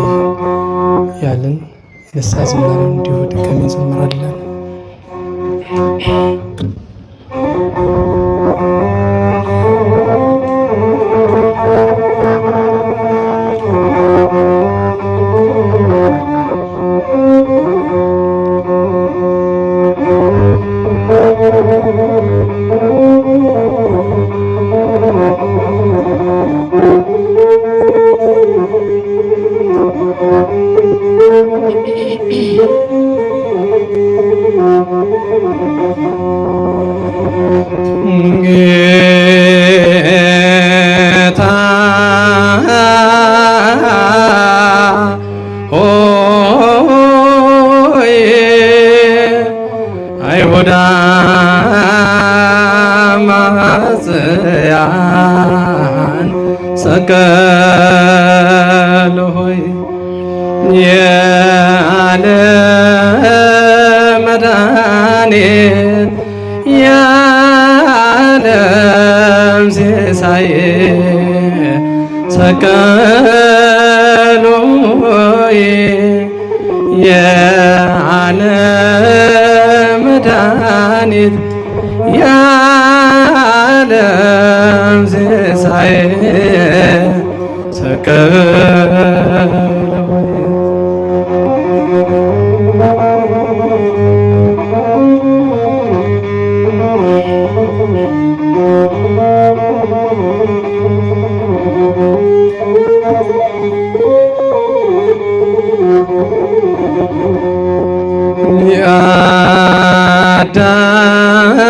C: ያልን የንስሐ ዝማሬውን እንዲሁ ድጋሚ እንዘምራለን። አይሁድ አማጽያን ሰቀሉ ሆይ የዓለም መድኃኒት የዓለም ሲሳይ ሰቀሉ ሆይ የዓለም መድኃኒት የዓለም ሲሳይ ሲሳይ ሰቀለ ሆይ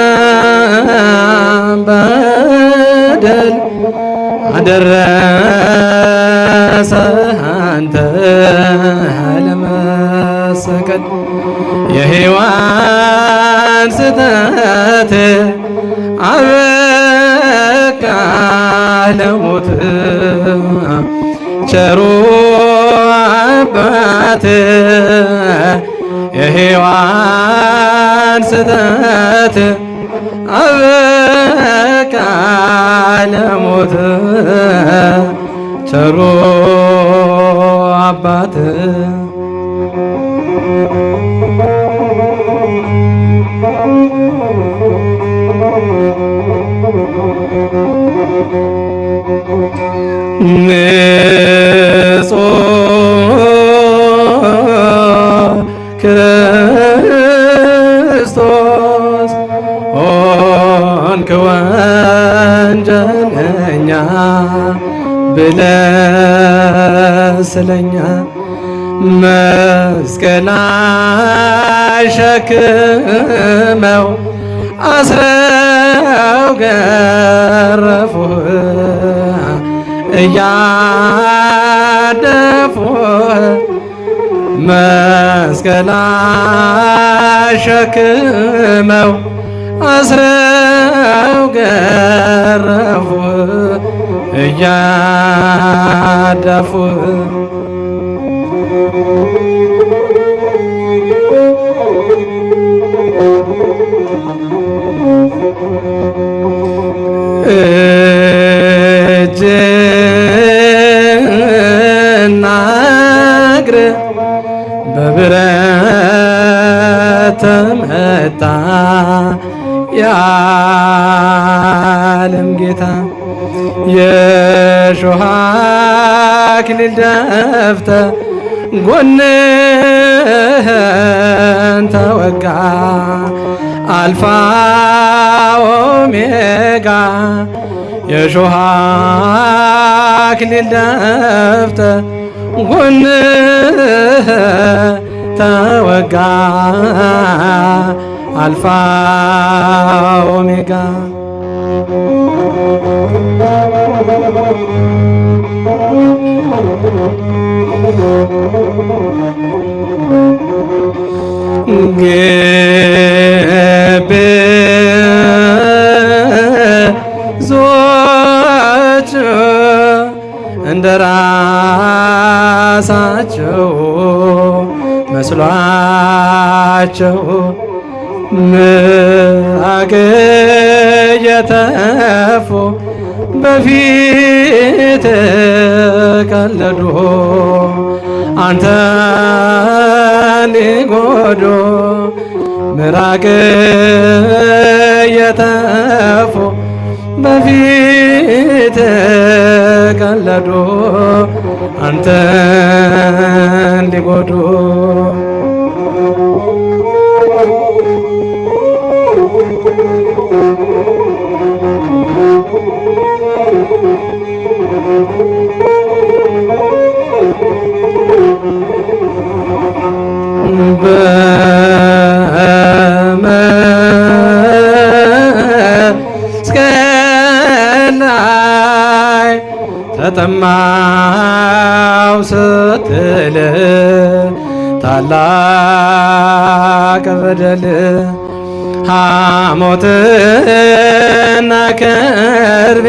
C: የአዳም በደል አደረሰ አንተ ለመሰቀል የሔዋን ስተት አበቃ ለሞት ቸሩ አባት የሔዋን ስተት አበቃ ለሞት ቸሩ አባት ክርስቶስ ሆንክ ወንጀለኛ ብለህ ስለኛ መስቀል አሸክመው አስረው ገረፉህ እያደፉህ መስቀል አሸክመው አስረው ገረፉህ እያደፉህ እጅና እግር በብረት ተመታ የዓለም ጌታ የእሾህ አክሊል ደፍተህ ጎንህን ተወጋ አልፋ ኦሜጋ የእሾህ አክሊል ደፍተህ ጎንህ ተወጋ አልፋ ኦሜጋ ግብዞች እንደራሳቸው መስሏቸው ምራቅ የተፉ በፊት ቀለዱ አንተን ሊጎዱ ምራቅ የተፉ በፊት ቀለዱ አንተን ሊጎዱ በመስቀል ላይ ተጠማው ስትል ታላቅ በደል ሐሞትና ከርቤ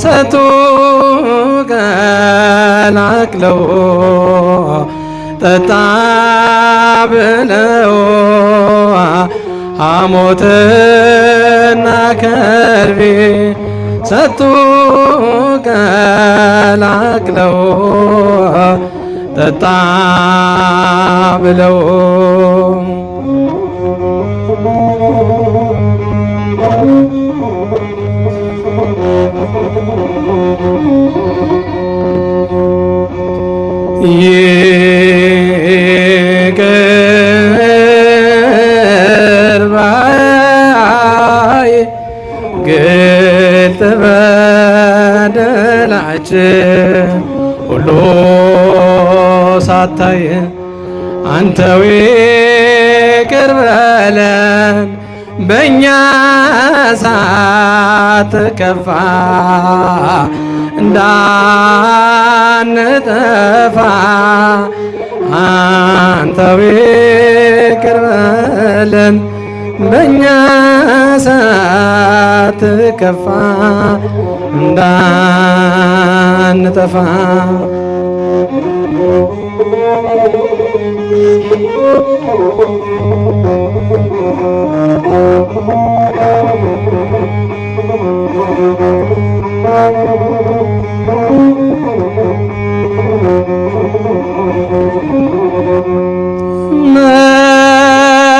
C: ሰጡ ቀላቅለው ጠጣ ብለው ሐሞትና ከርቤ ሰጡ ቀላቅለው ጠጣ ብለው ይቅር ባይ ግልጥ በደላችን ሁሉ ሳታይ አንተው ይቅር በለን በእኛ ሳትከፋ እንዳንጠፋ አንተው ይቅር በለን በእኛ ሳትከፋ እንዳንጠፋ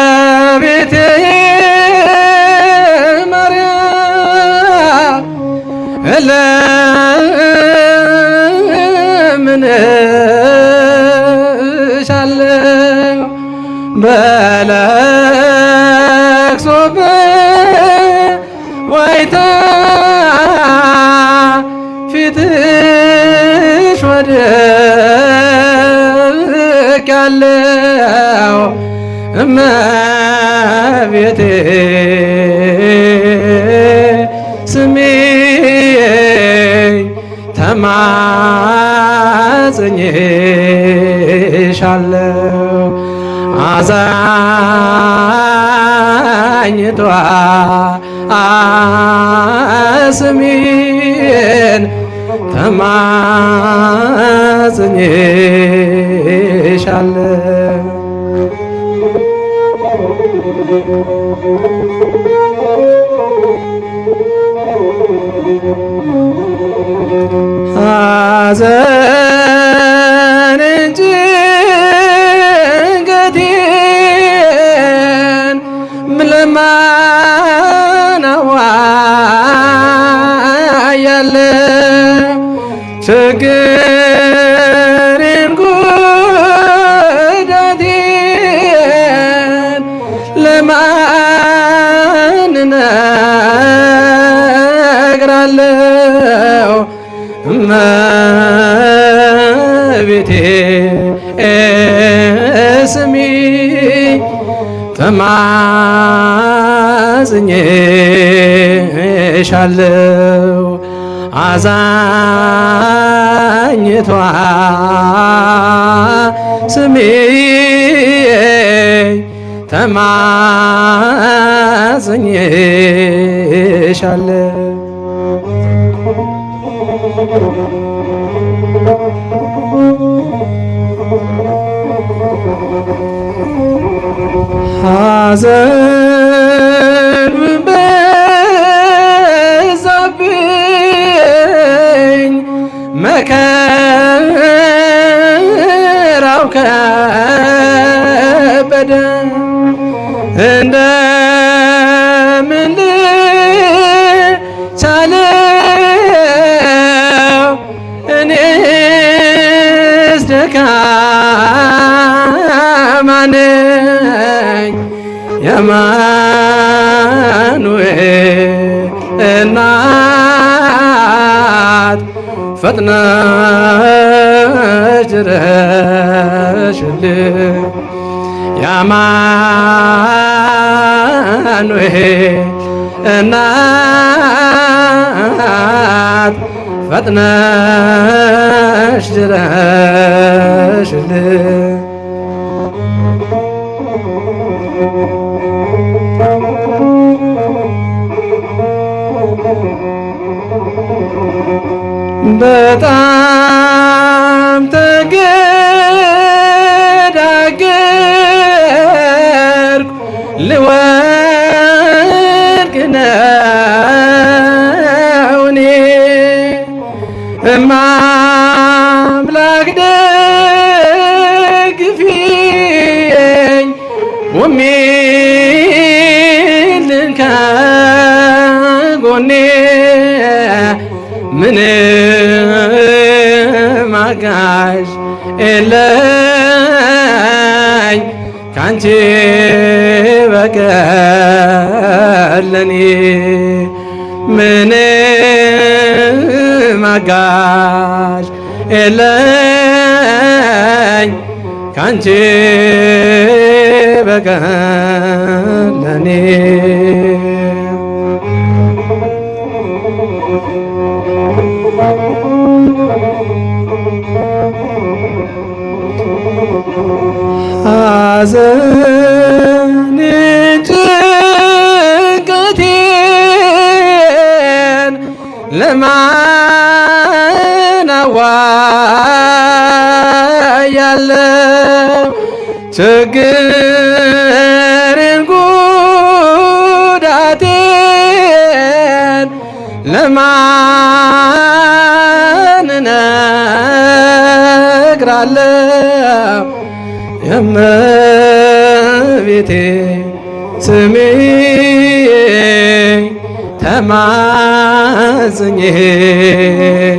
C: እመቤቴ ማርያም እለምንሻለሁ በለቅሶ በዋይታ ፊትሽ ወድቄአለሁ እመቤቴ ስሚኝ ተማጽኜሻለሁ አዛኝቷ ስሚን ተማጽኜሻለሁ ሐዘንን ጭንቀቴን ምለማናዋ ያለው ችግሬን ጉዳቴን ለማን እነግራለሁ እመቤቴ ስሚኝ ተማጽኜሻለሁ አዛኝቷ ስሚኝ ተማጽኜሻለሁ ሐዘን በዛብኝ መከራው ከበደ እንደምን ልቻለው እኔስ ደካማ ነኝ የአማኑኤል እናት ፈጥነሽ ድረሽልኝ የአማኑኤል እናት ፈጥነሽ ድረሽልኝ በጣም ተገዳገርኩ ልወድቅ ነው እኔ እማምላክ ደግፊኝ ቆሜ ልንከ ጎኔ ምን አጋዥ የለኝ ካንቺ በቀር ለኔ ምንም አጋዥ የለኝ ካንቺ በቀር ለኔ ሐዘኔን ጭንቀቴን ለማን አዋያለሁ ችግሬን ጉዳቴን ለማን እነግራለሁ የእመቤቴ ስሜ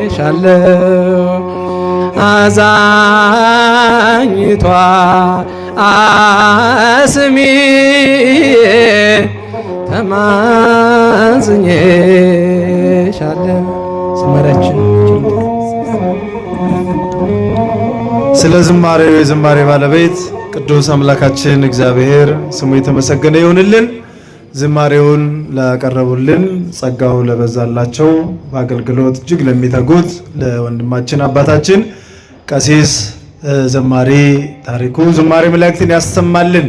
C: ተማጽኜሻለሁ አዛኝቷ አስሚ ተማጽኜሻለሁ። ዝማሬያችን
B: ስለ ዝማሬው የዝማሬ ባለቤት ቅዱስ አምላካችን እግዚአብሔር ስሙ የተመሰገነ ይሁንልን። ዝማሬውን ላቀረቡልን ጸጋው ለበዛላቸው በአገልግሎት እጅግ ለሚተጉት ለወንድማችን አባታችን ቀሲስ ዘማሪ ታሪኩ ዝማሬ መላእክትን ያሰማልን።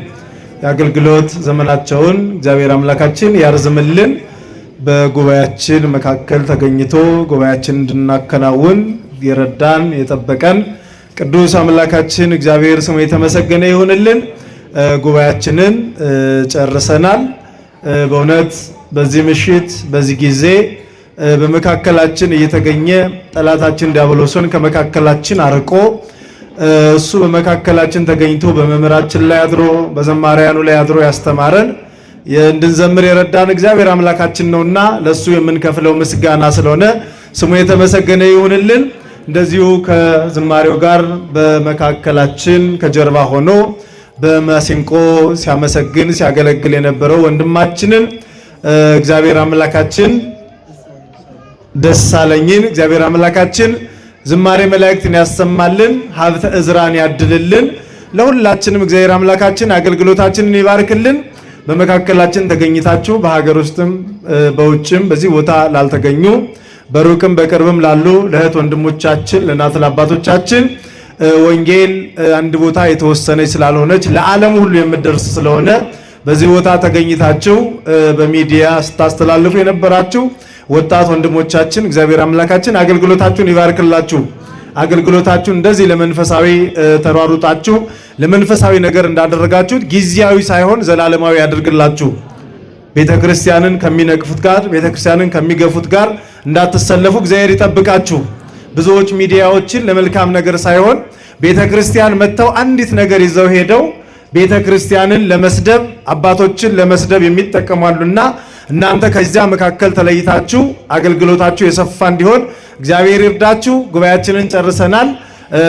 B: የአገልግሎት ዘመናቸውን እግዚአብሔር አምላካችን ያርዝምልን። በጉባኤያችን መካከል ተገኝቶ ጉባኤያችን እንድናከናውን የረዳን የጠበቀን ቅዱስ አምላካችን እግዚአብሔር ስሙ የተመሰገነ ይሁንልን። ጉባኤያችንን ጨርሰናል። በእውነት በዚህ ምሽት በዚህ ጊዜ በመካከላችን እየተገኘ ጠላታችን ዲያብሎስን ከመካከላችን አርቆ እሱ በመካከላችን ተገኝቶ በመምህራችን ላይ አድሮ በዘማሪያኑ ላይ አድሮ ያስተማረን እንድንዘምር የረዳን እግዚአብሔር አምላካችን ነውና ለሱ የምንከፍለው ምስጋና ስለሆነ ስሙ የተመሰገነ ይሁንልን። እንደዚሁ ከዝማሬው ጋር በመካከላችን ከጀርባ ሆኖ በማሲንቆ ሲያመሰግን ሲያገለግል የነበረው ወንድማችንን እግዚአብሔር አምላካችን ደሳለኝን እግዚአብሔር አምላካችን ዝማሬ መላእክትን ያሰማልን፣ ሀብተ እዝራን ያድልልን። ለሁላችንም እግዚአብሔር አምላካችን አገልግሎታችንን ይባርክልን። በመካከላችን ተገኝታችሁ በሀገር ውስጥም በውጭም በዚህ ቦታ ላልተገኙ በሩቅም በቅርብም ላሉ ለእህት ወንድሞቻችን ለእናት ለአባቶቻችን ወንጌል አንድ ቦታ የተወሰነች ስላልሆነች ለዓለም ሁሉ የምትደርስ ስለሆነ በዚህ ቦታ ተገኝታችሁ በሚዲያ ስታስተላልፉ የነበራችሁ ወጣት ወንድሞቻችን እግዚአብሔር አምላካችን አገልግሎታችሁን ይባርክላችሁ። አገልግሎታችሁን እንደዚህ ለመንፈሳዊ ተሯሩጣችሁ ለመንፈሳዊ ነገር እንዳደረጋችሁት ጊዜያዊ ሳይሆን ዘላለማዊ ያድርግላችሁ። ቤተክርስቲያንን ከሚነቅፉት ጋር ቤተክርስቲያንን ከሚገፉት ጋር እንዳትሰለፉ እግዚአብሔር ይጠብቃችሁ። ብዙዎች ሚዲያዎችን ለመልካም ነገር ሳይሆን ቤተክርስቲያን መጥተው አንዲት ነገር ይዘው ሄደው ቤተክርስቲያንን ለመስደብ አባቶችን ለመስደብ የሚጠቀማሉና እናንተ ከዚያ መካከል ተለይታችሁ አገልግሎታችሁ የሰፋ እንዲሆን እግዚአብሔር ይርዳችሁ። ጉባኤያችንን ጨርሰናል።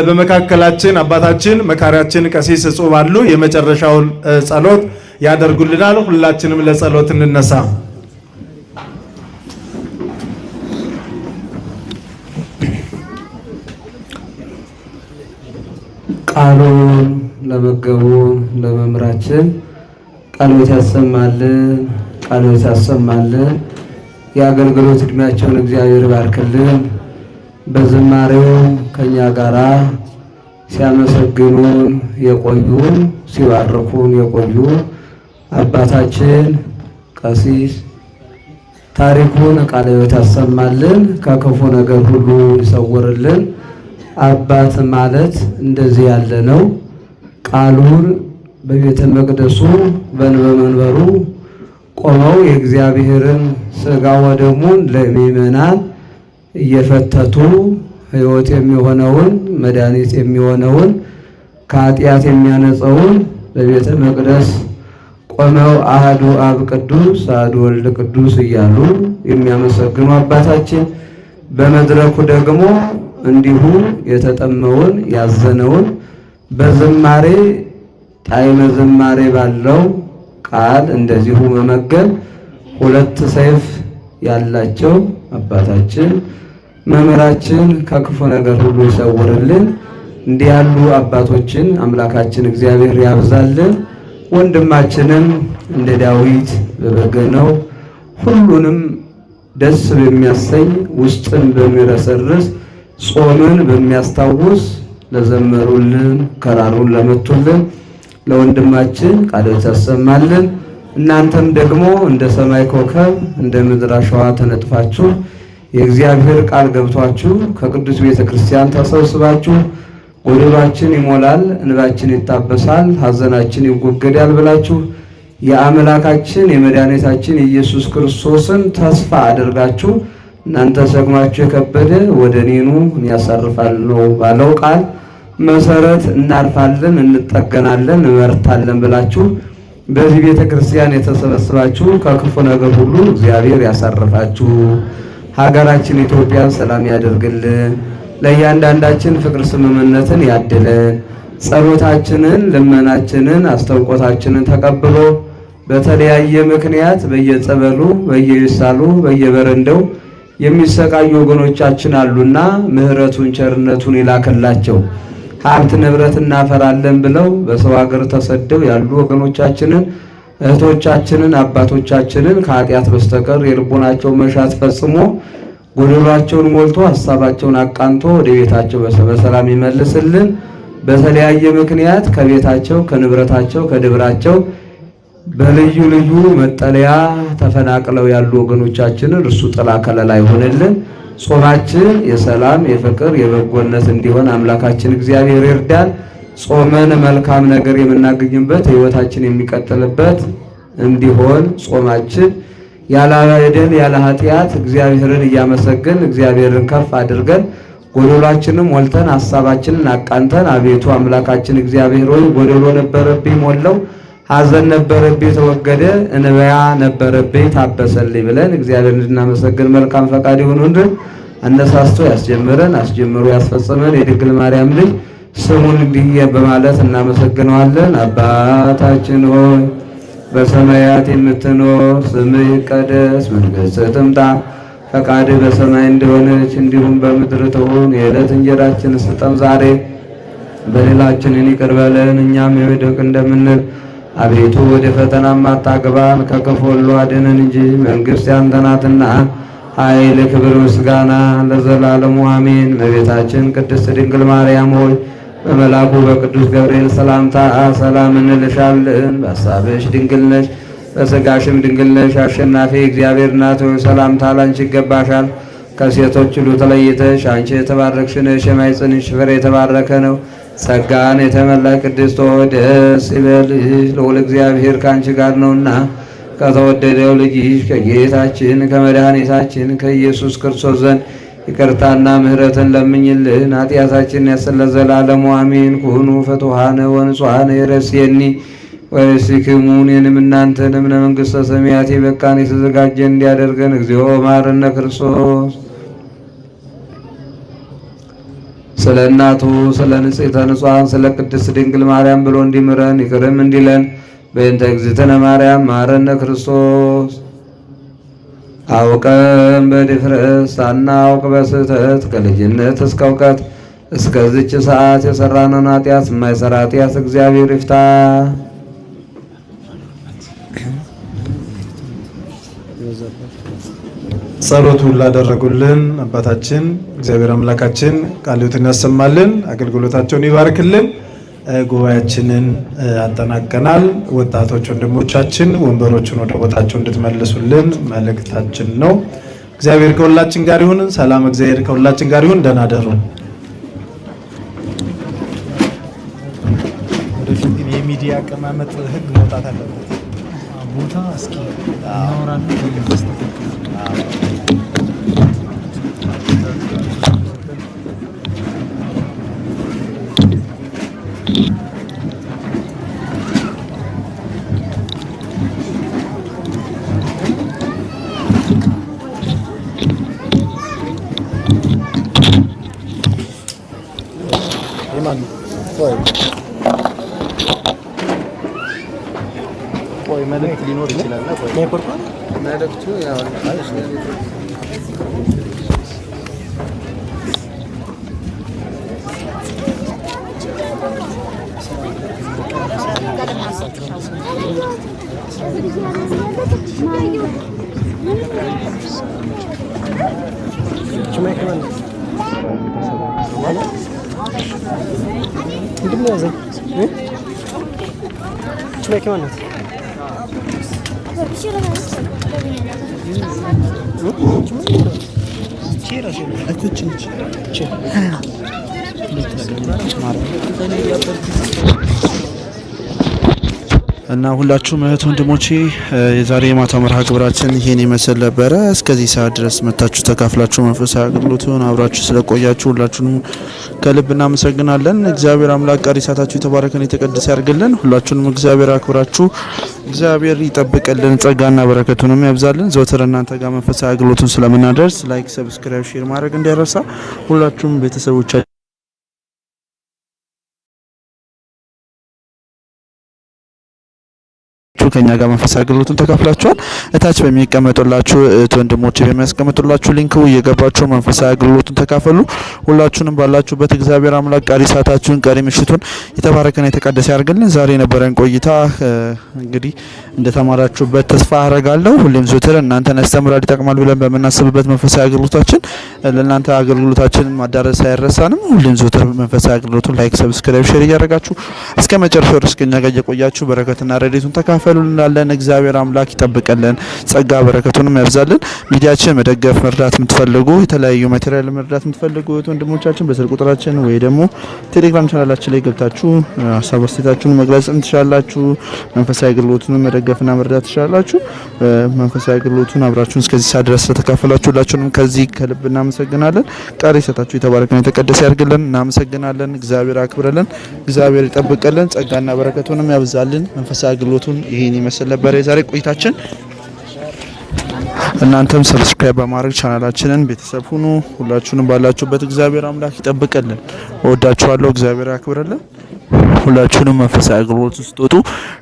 B: በመካከላችን አባታችን መካሪያችን ቀሲስ እጹብ አሉ። የመጨረሻውን ጸሎት ያደርጉልናል። ሁላችንም ለጸሎት እንነሳ።
D: ቃሉን ለመገቡ ለመምራችን ቃሎት ያሰማልን፣ ቃሎት ያሰማልን። የአገልግሎት እድሜያቸውን እግዚአብሔር ባርክልን። በዝማሬው ከኛ ጋራ ሲያመሰግኑን የቆዩ ሲባርኩን የቆዩ አባታችን ቀሲስ ታሪኩን ቃለ ሕይወት ያሰማልን፣ ከክፉ ነገር ሁሉ ይሰውርልን። አባት ማለት እንደዚህ ያለ ነው። ቃሉን በቤተ መቅደሱ በመንበሩ ቆመው የእግዚአብሔርን ሥጋ ወደሙን ለምእመናን እየፈተቱ ሕይወት የሚሆነውን መድኃኒት የሚሆነውን ከኃጢአት የሚያነጸውን በቤተ መቅደስ ቆመው አሐዱ አብ ቅዱስ አሐዱ ወልድ ቅዱስ እያሉ የሚያመሰግኑ አባታችን፣ በመድረኩ ደግሞ እንዲሁ የተጠመውን ያዘነውን በዝማሬ ጣዕመ ዝማሬ ባለው ቃል እንደዚሁ መመገብ ሁለት ሰይፍ ያላቸው አባታችን መምህራችን ከክፉ ነገር ሁሉ ይሰውርልን። እንዲህ ያሉ አባቶችን አምላካችን እግዚአብሔር ያብዛልን። ወንድማችንም እንደ ዳዊት በበገናው ሁሉንም ደስ በሚያሰኝ ውስጥን በሚረሰርስ ጾምን በሚያስታውስ ለዘመሩልን ከራሩን ለመቱልን ለወንድማችን ቃሎት ያሰማልን። እናንተም ደግሞ እንደ ሰማይ ኮከብ እንደ ምድር አሸዋ ተነጥፋችሁ የእግዚአብሔር ቃል ገብቷችሁ ከቅዱስ ቤተ ክርስቲያን ተሰብስባችሁ ጎደሏችን ይሞላል፣ እንባችን ይታበሳል፣ ሐዘናችን ይወገዳል ብላችሁ የአምላካችን የመድኃኒታችን የኢየሱስ ክርስቶስን ተስፋ አድርጋችሁ እናንተ ሸክማችሁ የከበደ ወደ እኔ ኑ እኔ ያሳርፋለሁ ባለው ቃል መሰረት እናርፋለን፣ እንጠገናለን፣ እንበረታለን ብላችሁ በዚህ ቤተ ክርስቲያን የተሰበሰባችሁ ከክፉ ነገር ሁሉ እግዚአብሔር ያሳርፋችሁ። ሀገራችን ኢትዮጵያን ሰላም ያደርግልን። ለእያንዳንዳችን ፍቅር ስምምነትን ያድለን። ጸሎታችንን፣ ልመናችንን፣ አስተውቆታችንን ተቀብሎ በተለያየ ምክንያት በየጸበሉ፣ በየይሳሉ፣ በየበረንዳው የሚሰቃዩ ወገኖቻችን አሉና ምሕረቱን ቸርነቱን ይላክላቸው። ሀብት ንብረት እናፈራለን ብለው በሰው ሀገር ተሰደው ያሉ ወገኖቻችንን እህቶቻችንን አባቶቻችንን ከኃጢአት በስተቀር የልቦናቸው መሻት ፈጽሞ ጎደሏቸውን ሞልቶ ሀሳባቸውን አቃንቶ ወደ ቤታቸው በሰላም ይመልስልን። በተለያየ ምክንያት ከቤታቸው ከንብረታቸው ከድብራቸው በልዩ ልዩ መጠለያ ተፈናቅለው ያሉ ወገኖቻችንን እርሱ ጥላ ከለላ ይሆንልን። ጾማችን የሰላም የፍቅር የበጎነት እንዲሆን አምላካችን እግዚአብሔር ይርዳን። ጾመን መልካም ነገር የምናገኝበት ሕይወታችን የሚቀጥልበት እንዲሆን ጾማችን ያለ በደል ያለ ኃጢአት እግዚአብሔርን እያመሰገን እግዚአብሔርን ከፍ አድርገን ጎደሏችንን ሞልተን ሐሳባችንን አቃንተን አቤቱ አምላካችን እግዚአብሔር ሆይ ጎደሎ ነበረብኝ ሞላው፣ ሐዘን ነበረብኝ ተወገደ፣ እንበያ ነበረብኝ ታበሰልኝ ብለን እግዚአብሔርን እንድናመሰግን መልካም ፈቃድ ይሁንልን። አነሳስቶ ያስጀምረን አስጀምሮ ያስፈጸመን የድንግል ማርያም ልጅ ስሙን እንዲህ በማለት እናመሰግነዋለን። አባታችን ሆይ በሰማያት የምትኖር ስምህ ይቀደስ፣ መንግሥትህ ትምጣ፣ ፈቃድህ በሰማይ እንደሆነች እንዲሁም በምድር ትሁን። የዕለት እንጀራችንን ስጠን ዛሬ፣ በደላችንን ይቅር በለን እኛም የበደቅ እንደምንል፣ አቤቱ ወደ ፈተናም አታግባን ከክፉ ሁሉ አድነን እንጂ መንግሥት ያንተ ናትና ኃይል፣ ክብር፣ ምስጋና ለዘላለሙ አሜን። እመቤታችን ቅድስት ድንግል ማርያም ሆይ በመልአኩ በቅዱስ ገብርኤል ሰላምታ ሰላም እንልሻለን። በሐሳብሽ ድንግል ነሽ፣ በሥጋሽም ድንግል ነሽ። አሸናፊ እግዚአብሔር እናት ሆይ ሰላምታ ላንቺ ይገባሻል። ከሴቶች ሁሉ ተለይተሽ አንቺ የተባረክሽ ነሽ፣ የማኅፀንሽ ፍሬ የተባረከ ነው። ጸጋን የተመላሽ ቅድስት ሆይ ደስ ይበልሽ፣ ልዑል እግዚአብሔር ከአንቺ ጋር ነውና ከተወደደው ልጅሽ ከጌታችን ከመድኃኒታችን ከኢየሱስ ክርስቶስ ዘንድ ይቅርታና ምሕረትን ለምኝልን ኃጢአታችንን ያሰለ ዘላለሙ አሜን። ኩኑ ፍቱሐነ ወንጹሐነ ይረስየኒ ወይሲክሙን የንም እናንተንም ለመንግሥተ ሰማያት የበቃን የተዘጋጀን እንዲያደርገን እግዚኦ መሐረነ ክርስቶስ። ስለ እናቱ ስለ ንጽሕተ ንጹሐን ስለ ቅድስት ድንግል ማርያም ብሎ እንዲምረን ይቅርም እንዲለን በእንተ እግዝእትነ ማርያም መሐረነ ክርስቶስ። አውቀን በድፍረት ሳናውቅ በስህተት ከልጅነት እስከ እውቀት እስከዚች ሰዓት የሰራነውን ኃጢአት የማይሰራ ኃጢአት እግዚአብሔር ይፍታ።
B: ጸሎቱን ላደረጉልን አባታችን እግዚአብሔር አምላካችን ቃልዎትን ያሰማልን፣ አገልግሎታቸውን ይባርክልን። ጉባኤያችንን አጠናቀናል። ወጣቶች ወንድሞቻችን ወንበሮችን ወደ ቦታቸው እንድትመልሱልን መልእክታችን ነው። እግዚአብሔር ከሁላችን ጋር ይሁን። ሰላም እግዚአብሔር ከሁላችን ጋር ይሁን። ደህና ደሩ። ወደፊት ግን የሚዲያ አቀማመጥ ህግ መውጣት አለበት። ቦታ እስኪ ቆይ መልእክት ሊኖር ይችላል። መልእክቱ ያው
E: እና ሁላችሁም እህት ወንድሞቼ የዛሬ የማታ መርሃ ግብራችን ይሄን ይመስል ነበረ። እስከዚህ ሰዓት ድረስ መታችሁ ተካፍላችሁ መንፈሳዊ አገልግሎቱን አብራችሁ ስለቆያችሁ ሁላችሁንም ከልብ እናመሰግናለን። እግዚአብሔር አምላክ ቀሪ ሰዓታችሁ የተባረከን የተቀደሰ ያርግልን። ሁላችሁንም እግዚአብሔር አክብራችሁ እግዚአብሔር ይጠብቅልን፣ ጸጋና በረከቱንም ያብዛልን። ዘወትር እናንተ ጋር መንፈሳዊ አገልግሎቱን ስለምናደርስ ላይክ፣ ሰብስክራይብ፣ ሼር ማድረግ እንዳይረሳ። ሁላችሁም ቤተሰቦቻችሁ ከኛ ጋር መንፈሳዊ አገልግሎቱን ተካፍላችኋል። እታች በሚቀመጡላችሁ ወንድሞቼ በሚያስቀምጡላችሁ ሊንክ እየገባችሁ መንፈሳዊ አገልግሎቱን ተካፈሉ። ሁላችሁንም ባላችሁበት እግዚአብሔር አምላክ ቀሪ ሰዓታችሁን ቀሪ ምሽቱን የተባረከና የተቀደሰ ያርግልን። ዛሬ የነበረን ቆይታ እንግዲህ እንደተማራችሁበት ተስፋ አረጋለሁ። ሁሌም ዘወትር እናንተን ያስተምራል ይጠቅማል ብለን በምናስብበት መንፈሳዊ አገልግሎታችን ለእናንተ አገልግሎታችንን ማዳረስ አይረሳንም። ሁሌም ዘወትር መንፈሳዊ አገልግሎቱን ላይክ፣ ሰብስክራይብ፣ ሼር እያደረጋችሁ እስከ መጨረሻው ድረስ ከኛ ጋር እየቆያችሁ በረከትና ረድኤቱን ተካፈሉ እንላለን። እግዚአብሔር አምላክ ይጠብቀልን፣ ጸጋ በረከቱንም ያብዛልን። ሚዲያችን መደገፍ መርዳት የምትፈልጉ የተለያዩ ማቴሪያል መርዳት የምትፈልጉ ወንድሞቻችን በስልክ ቁጥራችን ወይ ደግሞ ቴሌግራም ቻናላችን ላይ ገብታችሁ ሀሳብ አስተያየታችሁን መግለጽ ትችላላችሁ። መንፈሳዊ አገልግሎቱን መደገፍና መርዳት ትችላላችሁ። መንፈሳዊ አገልግሎቱን አብራችሁን እስከዚህ ሰዓት ድረስ ስለተካፈላችሁ ሁላችሁንም ከዚህ ከልብ እናመሰግናለን። ቀሪ ሰዓታችሁ የተባረከና የተቀደሰ ያርግልን። እናመሰግናለን። እግዚአብሔር አክብረልን፣ እግዚአብሔር ይጠብቀልን፣ ጸጋና በረከቱንም ያብዛልን። መንፈሳዊ አገልግሎቱን ይሄን ይመስል ነበር የዛሬ ቆይታችን። እናንተም ሰብስክራይብ በማድረግ ቻናላችንን ቤተሰብ ሁኑ። ሁላችሁንም ባላችሁበት እግዚአብሔር አምላክ ይጠብቀልን። እወዳችኋለሁ። እግዚአብሔር ያክብረልን። ሁላችሁንም መንፈሳዊ አገልግሎት ስትወጡ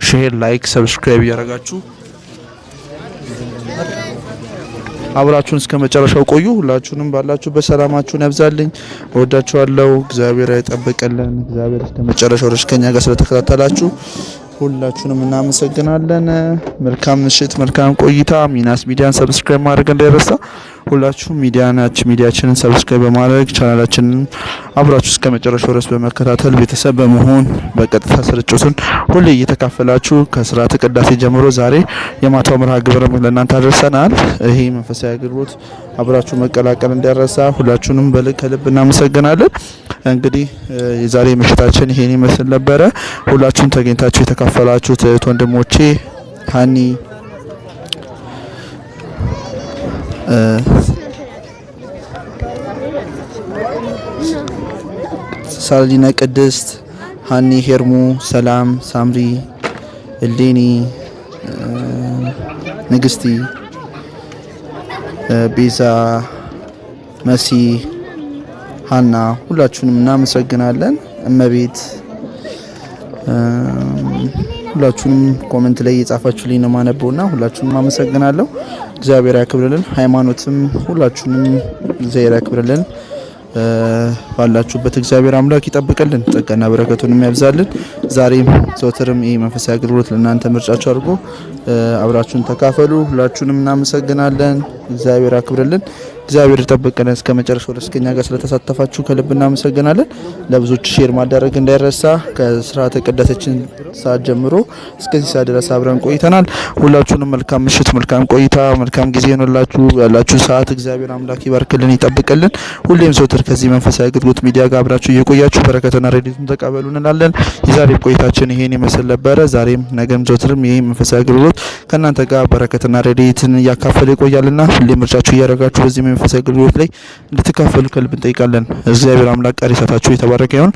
E: ሼር፣ ላይክ፣ ሰብስክራይብ እያደረጋችሁ አብራችሁን እስከ መጨረሻው ቆዩ። ሁላችሁንም ባላችሁበት ሰላማችሁን ያብዛልኝ። እወዳችኋለሁ። እግዚአብሔር ይጠብቀልን። እግዚአብሔር እስከ መጨረሻው ድረስ ከኛ ጋር ስለተከታተላችሁ ሁላችሁንም እናመሰግናለን። መልካም ምሽት፣ መልካም ቆይታ። ሚናስ ሚዲያን ሰብስክራይብ ማድረግ እንዳይረሳ። ሁላችሁም ሚዲያችንን ሰብስክራይብ በማድረግ ቻናላችንን አብራችሁ እስከ መጨረሻው ድረስ በመከታተል ቤተሰብ በመሆን በቀጥታ ስርጭቱን ሁሌ እየተካፈላችሁ ከስርዓተ ቅዳሴ ጀምሮ ዛሬ የማታው መርሃ ግብር ለእናንተ አድርሰናል። ይሄ መንፈሳዊ አገልግሎት አብራችሁ መቀላቀል እንዳይረሳ። ሁላችሁንም ከልብ እናመሰግናለን። እንግዲህ የዛሬ ምሽታችን ይሄን ይመስል ነበረ። ሁላችሁም ተገኝታችሁ የተካፈላችሁት እህት ወንድሞቼ ሀኒ ሳሊና፣ ቅድስት፣ ሀኒ፣ ሄርሙ፣ ሰላም፣ ሳምሪ፣ እሌኒ፣ ንግስቲ፣ ቤዛ፣ መሲ፣ ሀና ሁላችሁንም እናመሰግናለን። እመቤት ሁላችሁንም ኮሜንት ላይ እየጻፋችሁልኝ ነው ማነበውና ሁላችሁንም አመሰግናለሁ። እግዚአብሔር ያክብርልን። ሃይማኖትም ሁላችሁንም እግዚአብሔር ያክብርልን። ባላችሁበት እግዚአብሔር አምላክ ይጠብቅልን፣ ጸጋና በረከቱንም ያብዛልን። ዛሬም ዘወትርም ይህ መንፈሳዊ አገልግሎት ለእናንተ ምርጫችሁ አድርጎ አብራችሁን ተካፈሉ። ሁላችሁንም እናመሰግናለን። እግዚአብሔር ያክብርልን። እግዚአብሔር ይጠብቀን። እስከ መጨረሻው ድረስ ከኛ ጋር ስለተሳተፋችሁ ከልብ እናመሰግናለን። ለብዙዎች ሼር ማድረግ እንዳይረሳ። ከስርዓተ ቅዳሴችን ሰዓት ጀምሮ እስከዚህ ሰዓት ድረስ አብረን ቆይተናል። ሁላችሁንም መልካም ምሽት፣ መልካም ቆይታ፣ መልካም ጊዜ ይሁንላችሁ። ያላችሁ ሰዓት እግዚአብሔር አምላክ ይባርክልን፣ ይጠብቅልን። ሁሌም ዘወትር ከዚህ መንፈሳዊ አገልግሎት ሚዲያ ጋር አብራችሁ እየቆያችሁ በረከትና ረድኤቱን ተቀበሉ እንላለን። የዛሬ ቆይታችን ይሄን ይመስል ነበረ። ዛሬም ነገም ዘወትርም ይሄ መንፈሳዊ አገልግሎት ከእናንተ ጋር በረከትና ረድኤትን እያካፈለ ይቆያልና ሁሌም ምርጫችሁ እያደረጋችሁ በዚህ መንፈሳዊ አገልግሎት ላይ እንድትካፈሉ ከልብ እንጠይቃለን። እግዚአብሔር አምላክ ቀሪ ሰዓታችሁ የተባረከ ይሁን።